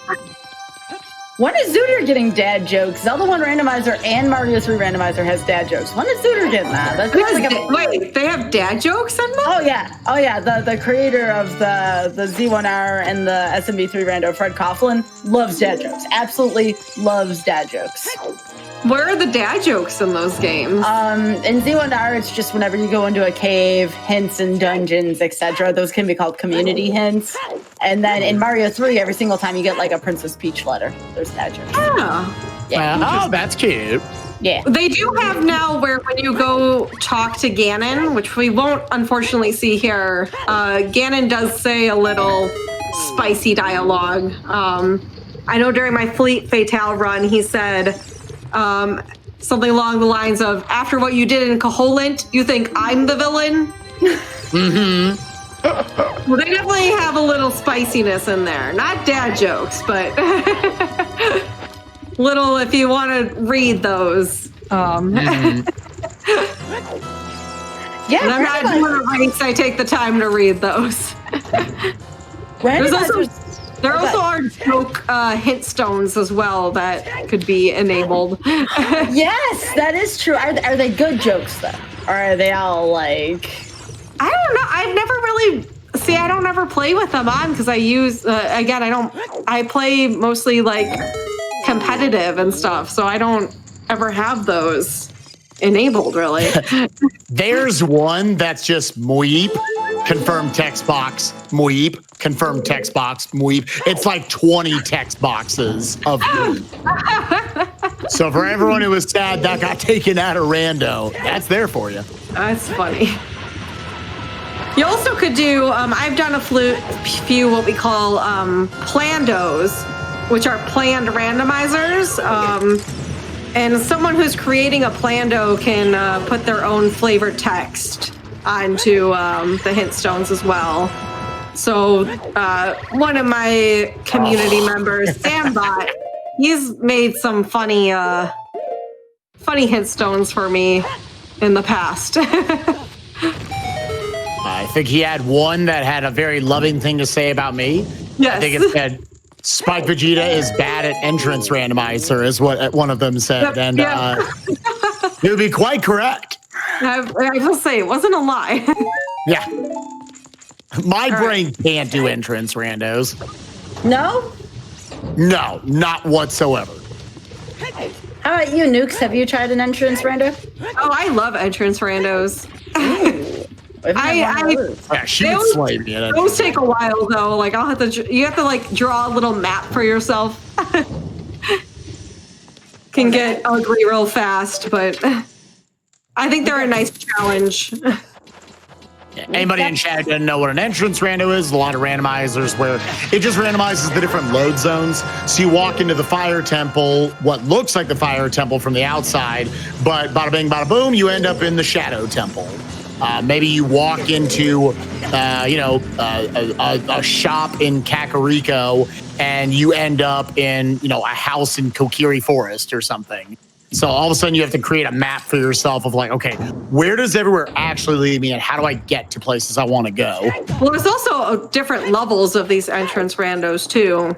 When is Zooter getting dad jokes? Zelda 1 Randomizer and Mario 3 Randomizer has dad jokes. When is Zooter getting that? Wait, they have dad jokes in them? Oh yeah. The creator of the Z1R and the SMB3 Rando, Fred Coughlin, loves dad jokes. Absolutely loves dad jokes. Where are the dad jokes in those games? In Z1R, it's just whenever you go into a cave, hints and dungeons, etc. Those can be called community hints. And then in Mario 3, every single time you get like a Princess Peach letter, there's dad jokes. Oh. Yeah. Oh, that's cute. Yeah. They do have now where when you go talk to Ganon, which we won't unfortunately see here, Ganon does say a little spicy dialogue. I know during my Fleet Fatale run, he said something along the lines of, after what you did in Caholent, you think I'm the villain? Well, they definitely have a little spiciness in there. Not dad jokes, but little if you want to read those. Yeah, and I'm not doing a race, I take the time to read those. There also are joke hint stones as well that could be enabled. Yes, that is true. Are they good jokes though? Or are they all like... I don't know. I've never really... See, I don't ever play with them on because I use... again, I play mostly like competitive and stuff, so I don't ever have those enabled really. There's one that's just Moeep, confirm text box, Moeep, confirm text box, Moeep. It's like 20 text boxes of Moeep. So for everyone who was sad that got taken out of Rando, that's there for you. That's funny. You also could do, I've done a few what we call plandos, which are planned randomizers. And someone who's creating a plando can put their own flavored text onto the hint stones as well. So one of my community members, Sambot, he's made some funny hint stones for me in the past. I think he had one that had a very loving thing to say about me. Yes. I think it said, Spike Vegeta is bad at entrance randomizer, is what one of them said. And it would be quite correct. I will say, it wasn't a lie. Yeah. My brain can't do entrance randos. No? No, not whatsoever. How about you, Nukes? Have you tried an entrance rando? Oh, I love entrance randos. She would slay me. Those take a while though. Like you have to like draw a little map for yourself. Can get ugly real fast, but I think they're a nice challenge. Anybody in chat who doesn't know what an entrance rando is, a lot of randomizers where it just randomizes the different load zones. So you walk into the fire temple, what looks like the fire temple from the outside, but bada bing, bada boom, you end up in the shadow temple. Maybe you walk into, a shop in Kakariko and you end up in, a house in Kokiri Forest or something. So all of a sudden you have to create a map for yourself of like, okay, where does everywhere actually lead me and how do I get to places I want to go? Well, there's also different levels of these entrance randos too.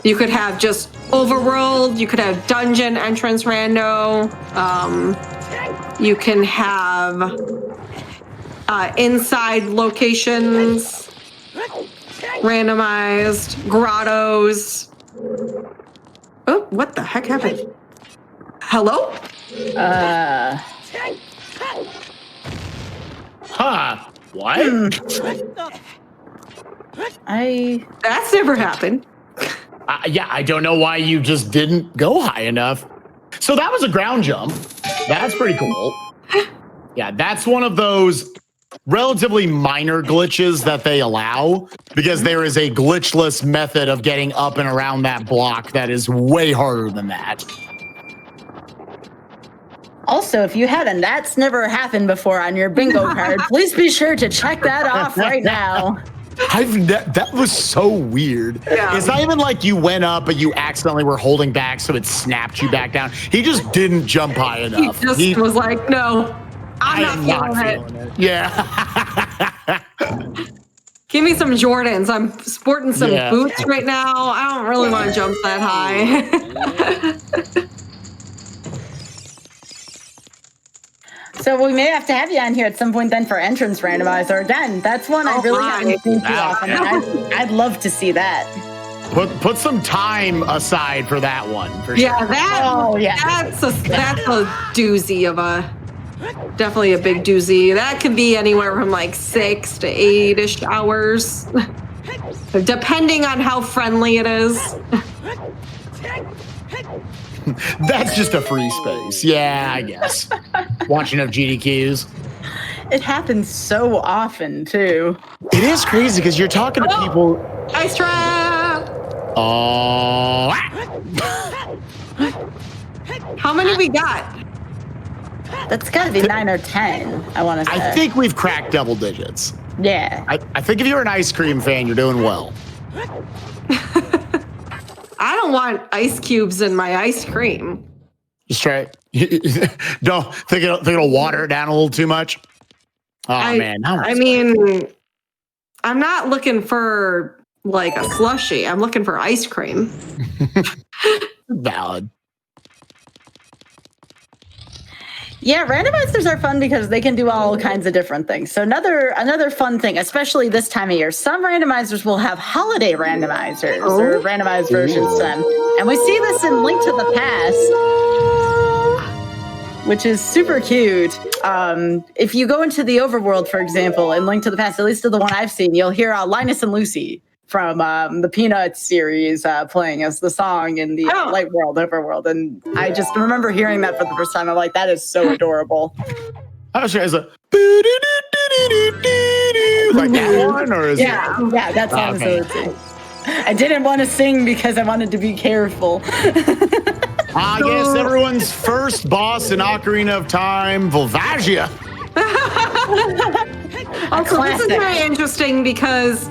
You could have just overworld, you could have dungeon entrance rando, you can have inside locations, randomized, grottos. Oh, what the heck happened? Hello? What? That's never happened. Yeah, I don't know why you just didn't go high enough. So that was a ground jump. That's pretty cool. Yeah, that's one of those relatively minor glitches that they allow because there is a glitchless method of getting up and around that block that is way harder than that. Also, if you haven't, that's never happened before on your bingo card. Please be sure to check that off right now. That was so weird. Yeah. It's not even like you went up, but you accidentally were holding back, so it snapped you back down. He just didn't jump high enough. He just was like, no, I'm not feeling it. Yeah. Give me some Jordans. I'm sporting some boots right now. I don't really want to jump that high. So we may have to have you on here at some point then for entrance randomizer. Again, that's one I really haven't seen too often. I'd love to see that. Put some time aside for that one. For yeah, sure. That's a doozy of definitely a big doozy. That could be anywhere from like 6 to 8-ish hours, depending on how friendly it is. That's just a free space. Yeah, I guess. Watching of GDQs. It happens so often, too. It is crazy because you're talking to people. Ice trap! Oh. How many we got? That's got to be 9 or 10, I want to say. I think we've cracked double digits. Yeah. I think if you're an ice cream fan, you're doing well. I don't want ice cubes in my ice cream. Just try it. Don't think it'll water it down a little too much. Oh, man. I mean, I'm not looking for like a slushie. I'm looking for ice cream. Valid. Yeah, randomizers are fun because they can do all kinds of different things. So another fun thing, especially this time of year, some randomizers will have holiday randomizers or randomized versions to them. And we see this in Link to the Past, which is super cute. If you go into the overworld, for example, in Link to the Past, at least the one I've seen, you'll hear Linus and Lucy from the Peanuts series playing as the song in the Light World overworld. And I just remember hearing that for the first time. I'm like, that is so adorable. I was like that one, or is yeah, that song is so cute. I didn't want to sing because I wanted to be careful. Yes, everyone's first boss in Ocarina of Time, Volvagia. Also, this is very interesting because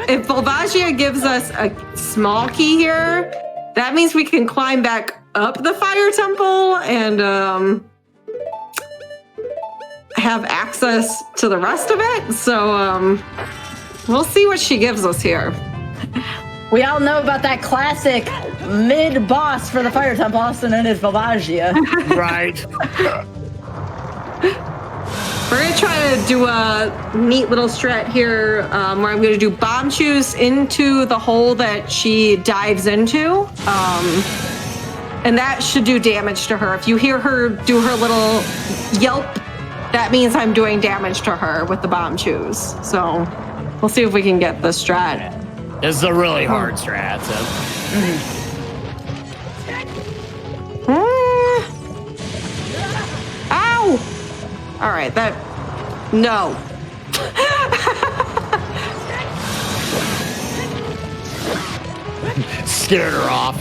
if Volvagia gives us a small key here, that means we can climb back up the fire temple and have access to the rest of it. So we'll see what she gives us here. We all know about that classic mid-boss for the fire temple, also known as Volvagia. Right. We're going to try to do a neat little strat here where I'm going to do bomb shoes into the hole that she dives into. And that should do damage to her. If you hear her do her little yelp, that means I'm doing damage to her with the bomb shoes. So we'll see if we can get the strat. This is a really hard strat. So. Ow! All right, no. Scared her off.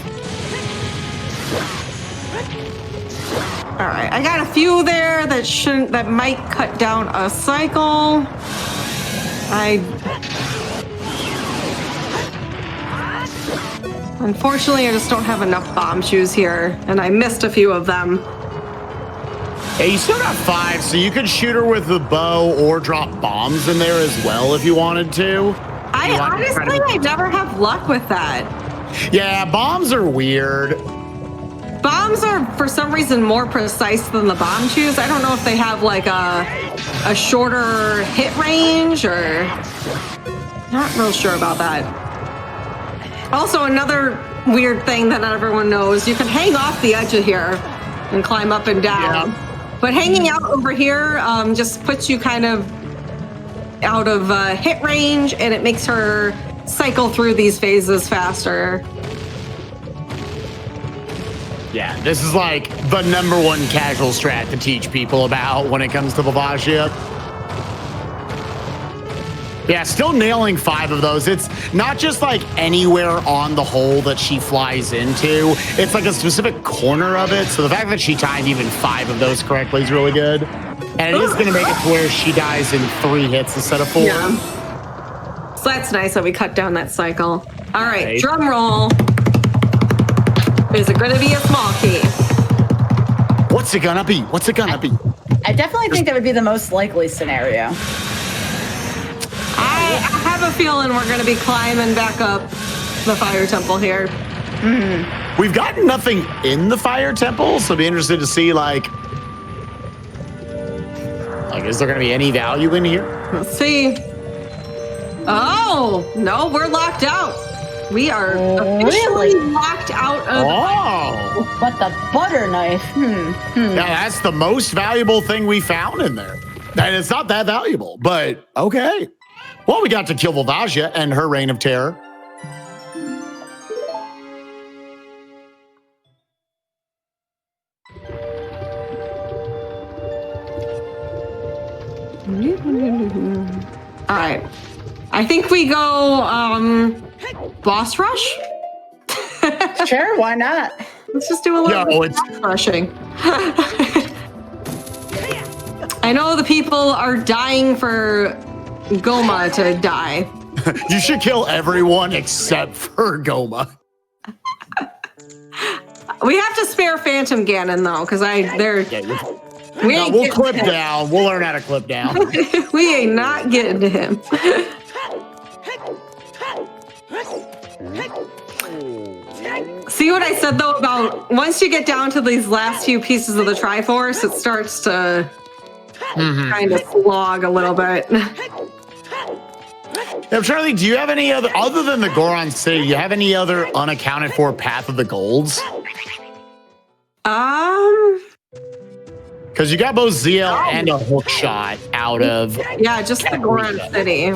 All right, I got a few there that might cut down a cycle. Unfortunately, I just don't have enough bomb shoes here, and I missed a few of them. Hey, you still got 5, so you could shoot her with the bow or drop bombs in there as well if you wanted to. Honestly, I never have luck with that. Yeah, bombs are weird. Bombs are, for some reason, more precise than the bomb shoes. I don't know if they have like a shorter hit range or... Not real sure about that. Also, another weird thing that not everyone knows, you can hang off the edge of here and climb up and down. Yeah. But hanging out over here just puts you kind of out of hit range, and it makes her cycle through these phases faster. Yeah, this is like the #1 casual strat to teach people about when it comes to Volvagia. Yeah, still nailing 5 of those. It's not just like anywhere on the hole that she flies into. It's like a specific corner of it. So the fact that she timed even 5 of those correctly is really good. And it is going to make it to where she dies in 3 hits instead of 4. Yeah. So that's nice that we cut down that cycle. All right, drum roll. Is it going to be a small key? What's it going to be? What's it going to be? I definitely think that would be the most likely scenario. I have a feeling we're going to be climbing back up the fire temple here. Mm. We've gotten nothing in the fire temple, so I'd be interested to see, like, is there going to be any value in here? Let's see. Oh, no, we're locked out. We are officially locked out of... Oh! But the butter knife, Yeah, that's the most valuable thing we found in there. And it's not that valuable, but okay. Well, we got to kill Volvagia and her reign of terror. All right. I think we go boss rush. Sure, why not? Let's just do a little bit of boss rushing. I know the people are dying for Goma to die. You should kill everyone except for Goma. We have to spare Phantom Ganon though, because we'll clip down. We'll learn how to clip down. We ain't not getting to him. See what I said though about once you get down to these last few pieces of the Triforce, it starts to kind of slog a little bit. I'm trying to think, do you have any other than the Goron City, do you have any other unaccounted for Path of the Golds? Because you got both ZL and a hook shot out of... Yeah, just the Goron City.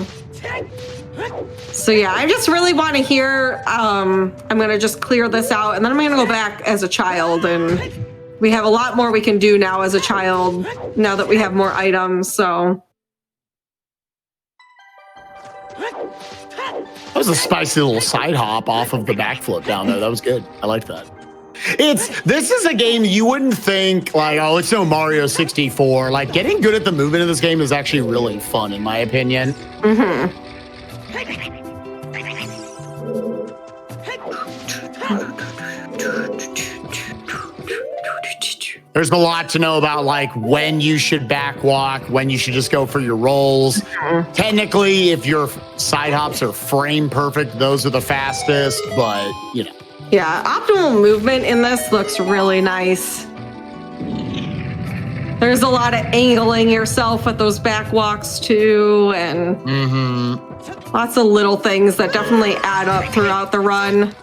So yeah, I just really want to hear, I'm going to just clear this out, and then I'm going to go back as a child, and we have a lot more we can do now as a child, now that we have more items, so... That was a spicy little side hop off of the backflip down there. That was good. I liked that. This is a game you wouldn't think like, oh, it's no Mario 64. Like getting good at the movement of this game is actually really fun, in my opinion. There's a lot to know about like when you should backwalk, when you should just go for your rolls. Technically, if your side hops are frame perfect, those are the fastest, but you know. Yeah, optimal movement in this looks really nice. There's a lot of angling yourself with those backwalks too, and lots of little things that definitely add up throughout the run.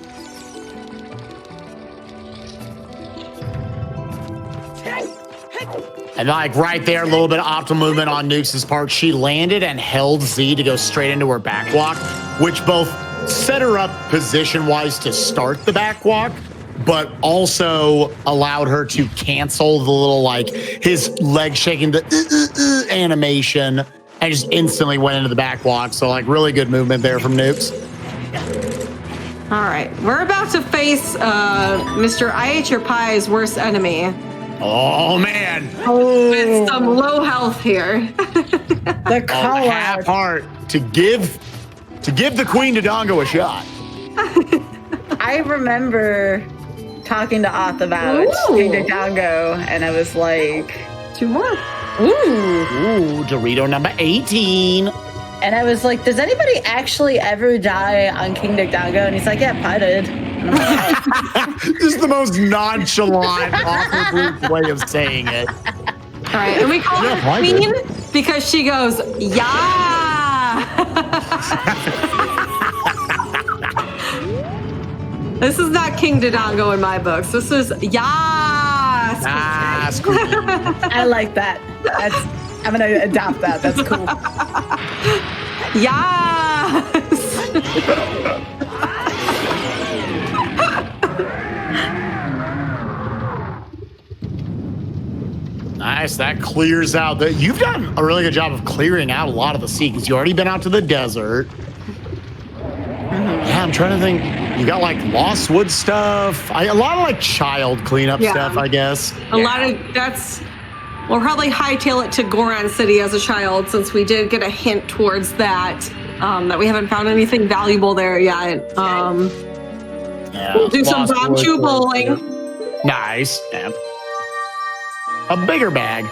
And like right there, a little bit of optimal movement on Nukes' part. She landed and held Z to go straight into her backwalk, which both set her up position-wise to start the backwalk, but also allowed her to cancel the little like his leg shaking the animation and just instantly went into the backwalk. So like really good movement there from Nukes. All right, we're about to face Mr. I Ate Your Pie's worst enemy. Oh man! With some low health here. The call half heart to give the Queen Dodongo a shot. I remember talking to Oth about King Dodongo, and I was like, 2 more. Ooh, Dorito number 18. And I was like, does anybody actually ever die on King Dodongo? And he's like, yeah, I did. This is the most nonchalant, awkward way of saying it. All right, and we call her Queen because she goes, yeah. This is not King Dodongo in my books. This is yeah. I like that. I'm gonna adopt that. That's cool. Yes. Nice. That clears out. You've done a really good job of clearing out a lot of the sea because you already been out to the desert. Yeah, I'm trying to think. You got like Lost Wood stuff. A lot of like child cleanup stuff, I guess. A lot of that's. We'll probably hightail it to Goron City as a child, since we did get a hint towards that. That we haven't found anything valuable there yet. We'll do some Bombchu bowling. Nice. Yeah. A bigger bag.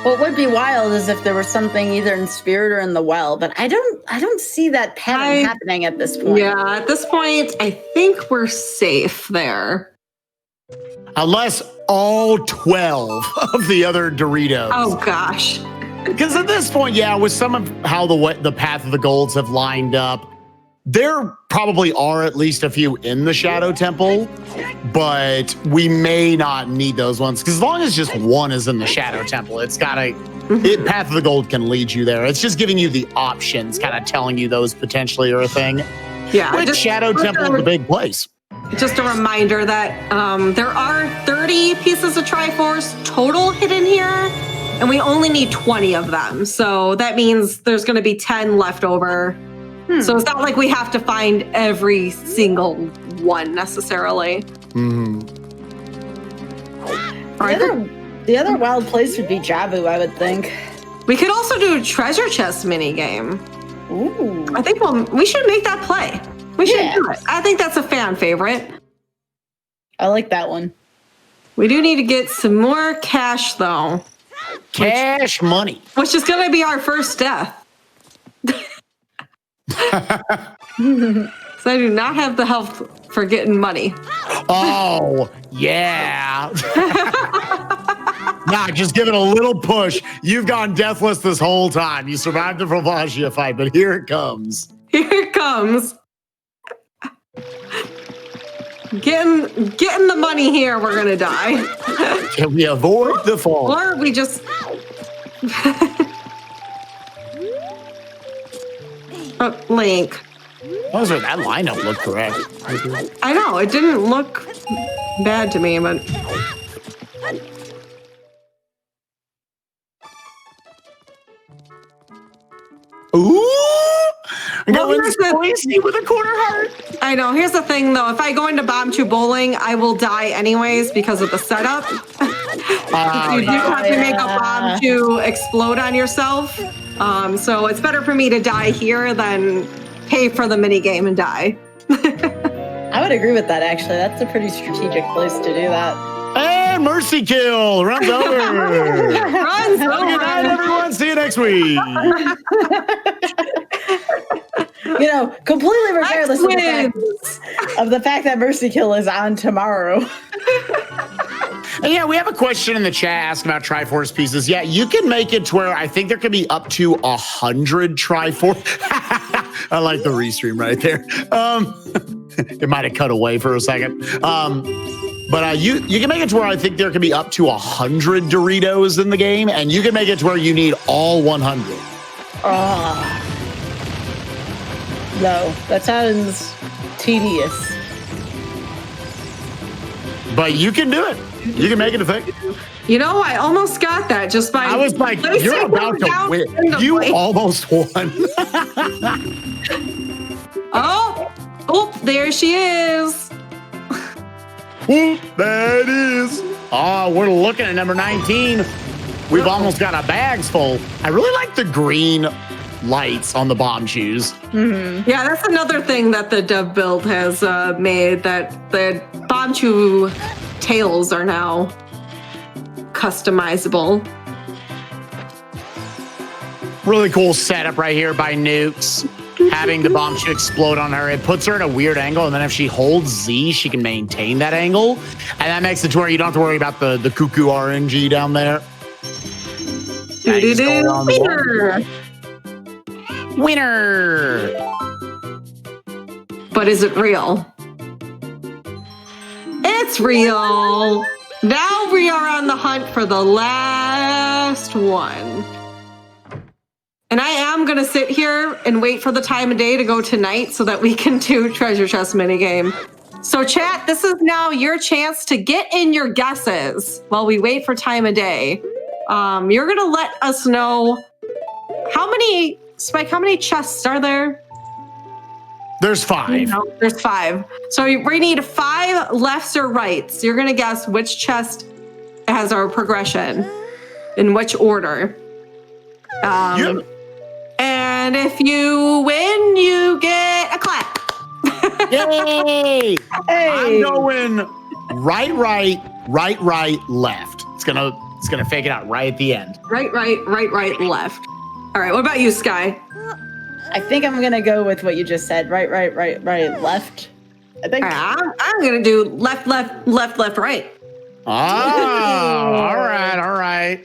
What would be wild is if there was something either in Spirit or in the well, but I don't see that pattern happening at this point. Yeah, at this point, I think we're safe there. Unless all 12 of the other Doritos. Oh gosh. Because at this point, yeah, with some of how the Path of the Golds have lined up, there probably are at least a few in the Shadow Temple, but we may not need those ones. Because as long as just one is in the Shadow Temple, it's got Path of the Gold can lead you there. It's just giving you the options, kind of telling you those potentially are a thing. Yeah. Which Shadow Temple is a big place. Just a reminder that there are 30 pieces of Triforce total hidden here, and we only need 20 of them. So that means there's going to be 10 left over. So it's not like we have to find every single one necessarily. The other wild place would be Jabu, I would think. We could also do a treasure chest mini game. Ooh. I think we should make that play. We should do it. I think that's a fan favorite. I like that one. We do need to get some more cash, though. Cash money. Which is going to be our first death. So I do not have the health for getting money. Oh, yeah. Nah, just give it a little push. You've gone deathless this whole time. You survived the Volvagia fight, but here it comes. Here it comes. Getting the money here, we're gonna die. Can we avoid the fall? Or we just... Link. That lineup looked correct. I know, it didn't look bad to me, but... Ooh! Well, Going spicy with a quarter heart. I know. Here's the thing, though. If I go into Bomb 2 bowling, I will die anyways because of the setup. You do have to make a Bomb 2 explode on yourself. So it's better for me to die here than pay for the mini game and die. I would agree with that, actually. That's a pretty strategic place to do that. And Mercy Kill runs over. Runs over. Good night, everyone. See you next week. Completely regardless of the fact that Mercy Kill is on tomorrow. And yeah, we have a question in the chat asking about Triforce pieces. Yeah, you can make it to where I think there could be up to 100 Triforce. I like the restream right there. It might have cut away for a second. But you can make it to where I think there can be up to 100 Doritos in the game, and you can make it to where you need all 100. No, that sounds tedious. But you can do it. You can make it a thing. I almost got that just by... I was like, you're about to win. You almost won. Oh, there she is. That is. Oh, we're looking at number 19. We've almost got our bags full. I really like the green lights on the bomb shoes. Mm-hmm. Yeah, that's another thing that the dev build has made, that the bomb shoe tails are now customizable. Really cool setup right here by Nukes. Having the bomb shoe explode on her, it puts her in a weird angle, and then if she holds Z, she can maintain that angle, and that makes it to where you don't have to worry about the cuckoo RNG down there. Winner! But is it real? It's real! Now we are on the hunt for the last one. And I am going to sit here and wait for the time of day to go tonight so that we can do treasure chest minigame. So chat, this is now your chance to get in your guesses while we wait for time of day. You're going to let us know how many chests are there? There's 5. There's 5. So we need 5 lefts or rights. You're going to guess which chest has our progression, in which order. Yep. And if you win, you get a clap. Yay! Hey. I'm going right, left. It's gonna fake it out right at the end. Right, left. All right. What about you, Sky? I think I'm gonna go with what you just said. Right, left. I think. I'm gonna do left, right. Oh, all right.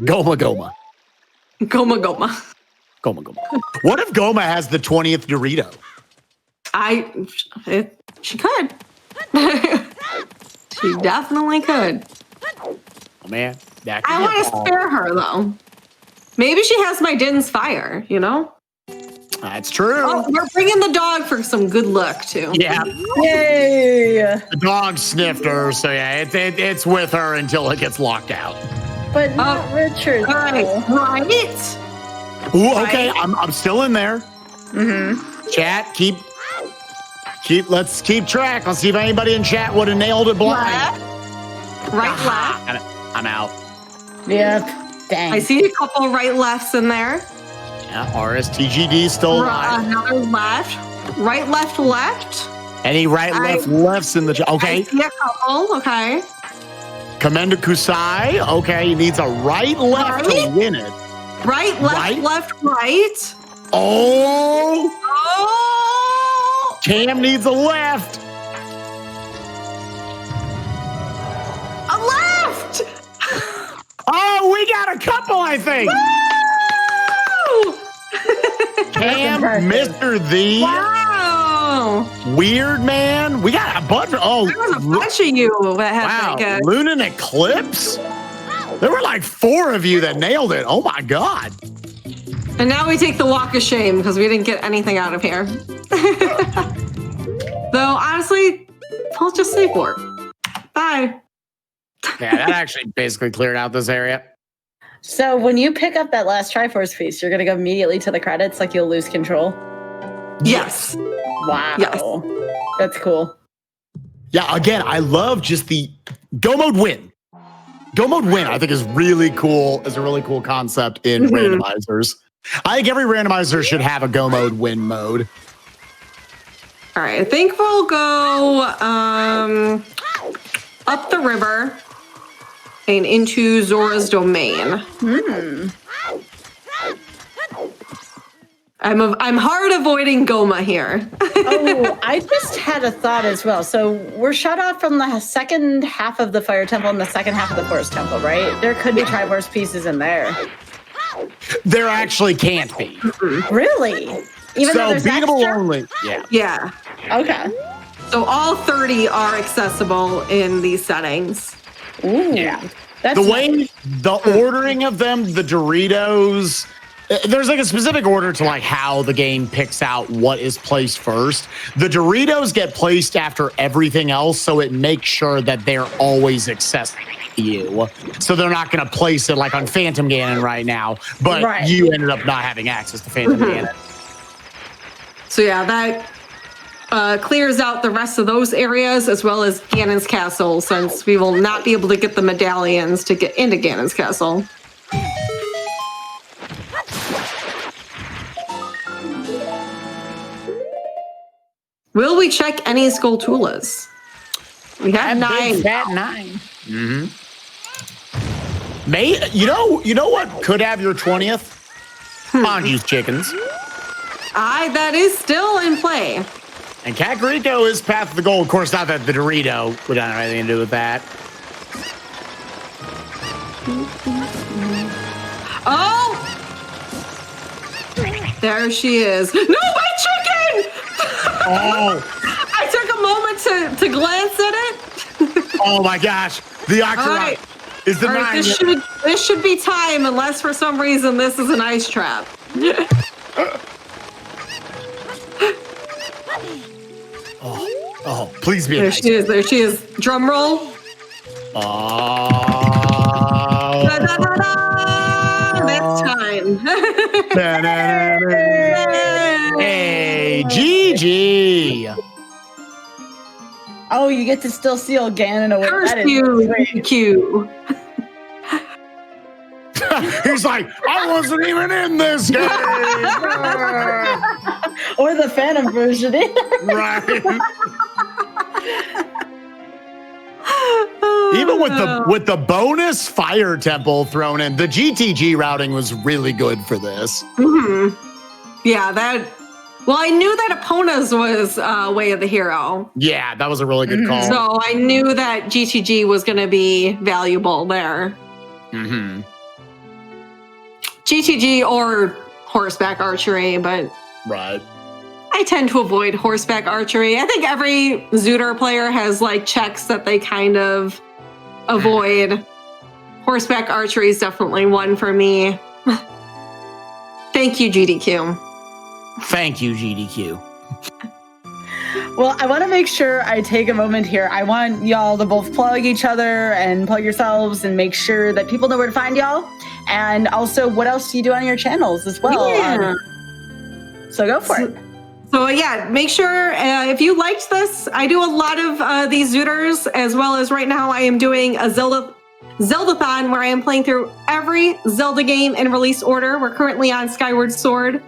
Goma. What if Goma has the 20th Dorito? She could. She definitely could. Oh, man. I want to spare her, though. Maybe she has my Din's fire, That's true. Oh, we're bringing the dog for some good luck, too. Yeah. Yay! The dog sniffed her, so yeah, it's with her until it gets locked out. But not Richard. All right. though. Right. Ooh, okay, I'm still in there. Mm-hmm. Chat, let's keep track. Let's see if anybody in chat would have nailed it blind. Left. Right, left. I'm out. Yep. Dang. I see a couple right lefts in there. Yeah, RSTGD still alive. Another left. Right, left, left. Any lefts in the chat? Okay. I see a couple. Okay. Commander Kusai. Okay, he needs a left to win it. Right, left, left, right. Oh! Oh! Cam needs a left. A left! Oh, we got a couple, I think. Woo! Cam, Mr. The Wow! Weird Man. We got a bunch. Oh, There was a bunch of you that had wow. Lunan Eclipse. There were like 4 of you that nailed it. Oh my God. And now we take the walk of shame because we didn't get anything out of here. Though, honestly, I'll just save for it. Bye. Yeah, that actually basically cleared out this area. So when you pick up that last Triforce piece, you're gonna go immediately to the credits, like you'll lose control. Yes. Wow. Yes. That's cool. Yeah, again, I love just the Go Mode Win. Go Mode Win, I think, is really cool. Is a really cool concept in randomizers. I think every randomizer should have a Go Mode Win mode. All right, I think we'll go up the river and into Zora's domain. I'm hard avoiding Goma here. Oh, I just had a thought as well. So we're shut off from the second half of the Fire Temple and the second half of the Forest Temple, right? There could be Triforce pieces in there. There actually can't be. Really? Even though So there's beatable extra? only. Yeah. Yeah. Okay. So all 30 are accessible in these settings. Ooh. Yeah. That's The way the ordering of them, the Doritos, there's like a specific order to like how the game picks out what is placed first. The Doritos get placed after everything else, so it makes sure that they're always accessible to you. So they're not going to place it like on Phantom Ganon right now, but you ended up not having access to Phantom Ganon. So yeah, that clears out the rest of those areas as well as Ganon's castle, since we will not be able to get the medallions to get into Ganon's castle. Will we check any Skulltulas? We have 9. Fat 9. Mm-hmm. You know what could have your 20th? Ponji's chickens. That is still in play. And Kakariko is path to the goal. Of course, not that the Dorito would not have anything to do with that. Oh! There she is. No, my chicken! Oh! I took a moment to glance at it. Oh my gosh! The Octorite is the 9. This should be time, unless for some reason this is an ice trap. Oh, please be. There she is. There she is. Drum roll. Oh. Da, da, da, da. That's time. Hey, GG. Oh, you get to still seal Ganon away. Curse That is you, great. Q. He's like, I wasn't even in this game. Or the Phantom version. Right. Even with the bonus Fire Temple thrown in, the GTG routing was really good for this. Yeah, that. Well, I knew that Epona's was Way of the Hero. Yeah, that was a really good call. So I knew that GTG was going to be valuable there. GTG or horseback archery, but right. I tend to avoid horseback archery. I think every Zooter player has like checks that they kind of avoid. Horseback archery is definitely one for me. Thank you, GDQ. Thank you, GDQ. Well, I want to make sure I take a moment here. I want y'all to both plug each other and plug yourselves and make sure that people know where to find y'all. And also, what else do you do on your channels as well? Yeah. So go for it. So yeah, make sure if you liked this, I do a lot of these Zooters, as well as right now I am doing a Zeldathon where I am playing through every Zelda game in release order. We're currently on Skyward Sword.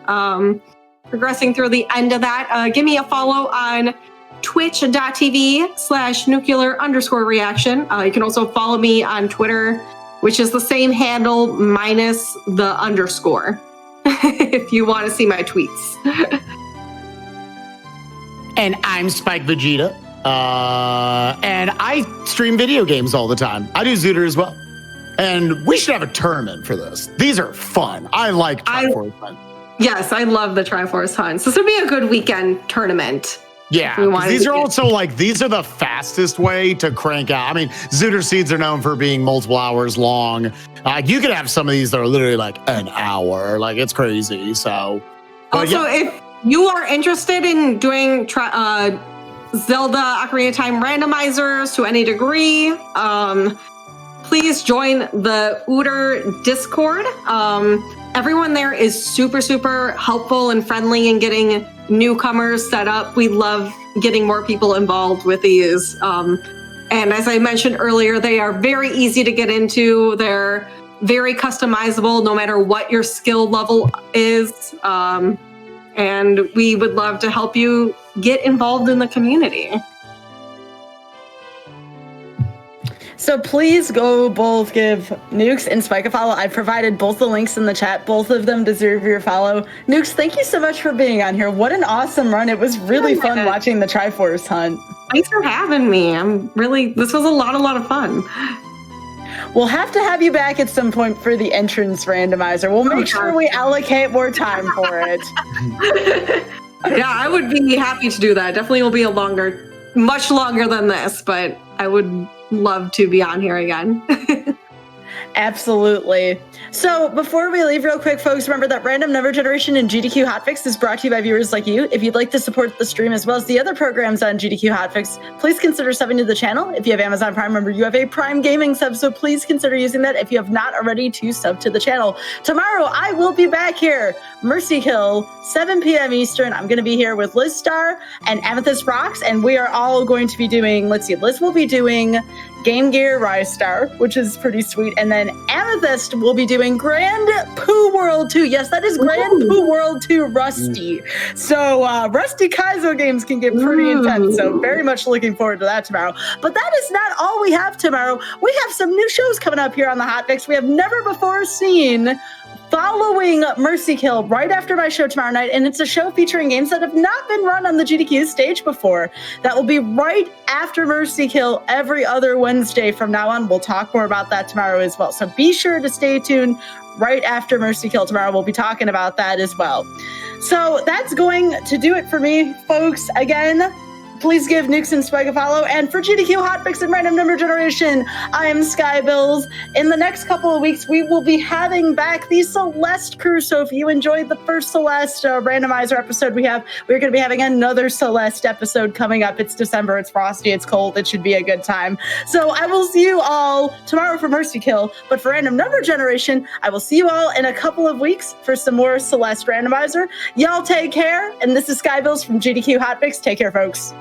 Progressing through the end of that. Give me a follow on twitch.tv/nuclear_reaction. You can also follow me on Twitter, which is the same handle minus the underscore, if you want to see my tweets. And I'm Spike Vegeta. And I stream video games all the time. I do Zooter as well. And we should have a tournament for this. These are fun. I like Triforce Hunt. Yes, I love the Triforce Hunts. This would be a good weekend tournament. Yeah, these are also these are the fastest way to crank out. I mean, Zooter Seeds are known for being multiple hours long. You could have some of these that are literally like an hour. Like, it's crazy. So, also, if you are interested in doing Zelda Ocarina of Time randomizers to any degree, please join the Ooter Discord. Everyone there is super, super helpful and friendly in getting newcomers set up. We love getting more people involved with these. And as I mentioned earlier, they are very easy to get into. They're very customizable no matter what your skill level is. And we would love to help you get involved in the community. So please go both give Nukes and Spike a follow. I provided both the links in the chat. Both of them deserve your follow. Nukes, thank you so much for being on here. What an awesome run. It was really fun watching the Triforce Hunt. Thanks for having me. This was a lot of fun. We'll have to have you back at some point for the entrance randomizer. We'll make sure we allocate more time for it. Yeah, I would be happy to do that. Definitely will be much longer than this, but I would love to be on here again. Absolutely. So before we leave real quick, folks, remember that Random Number Generation and GDQ Hotfix is brought to you by viewers like you. If you'd like to support the stream as well as the other programs on GDQ Hotfix, please consider subbing to the channel. If you have Amazon Prime, remember you have a Prime Gaming sub, so please consider using that if you have not already to sub to the channel. Tomorrow, I will be back here, Mercy Kill, 7 p.m. Eastern. I'm going to be here with Liz Star and Amethyst Rocks, and we are all going to be doing, Liz will be doing Game Gear Rise Star, which is pretty sweet. And then Amethyst will be doing Grand Poo World 2. Yes, that is Grand Poo World 2 Rusty. So Rusty Kaizo games can get pretty intense. So very much looking forward to that tomorrow. But that is not all we have tomorrow. We have some new shows coming up here on the Hotfix we have never before seen, following Mercy Kill right after my show tomorrow night, and it's a show featuring games that have not been run on the GDQ stage before. That will be right after Mercy Kill every other Wednesday from now on. We'll talk more about that tomorrow as well. So be sure to stay tuned. Right after Mercy Kill tomorrow, we'll be talking about that as well. So that's going to do it for me, folks. Again, please give Nukes and Spike a follow. And for GDQ Hotfix and Random Number Generation, I am Skybilz. In the next couple of weeks, we will be having back the Celeste crew. So if you enjoyed the first Celeste randomizer episode we're going to be having another Celeste episode coming up. It's December, it's frosty, it's cold, it should be a good time. So I will see you all tomorrow for Mercy Kill, but for Random Number Generation, I will see you all in a couple of weeks for some more Celeste randomizer. Y'all take care, and this is Skybilz from GDQ Hotfix. Take care, folks.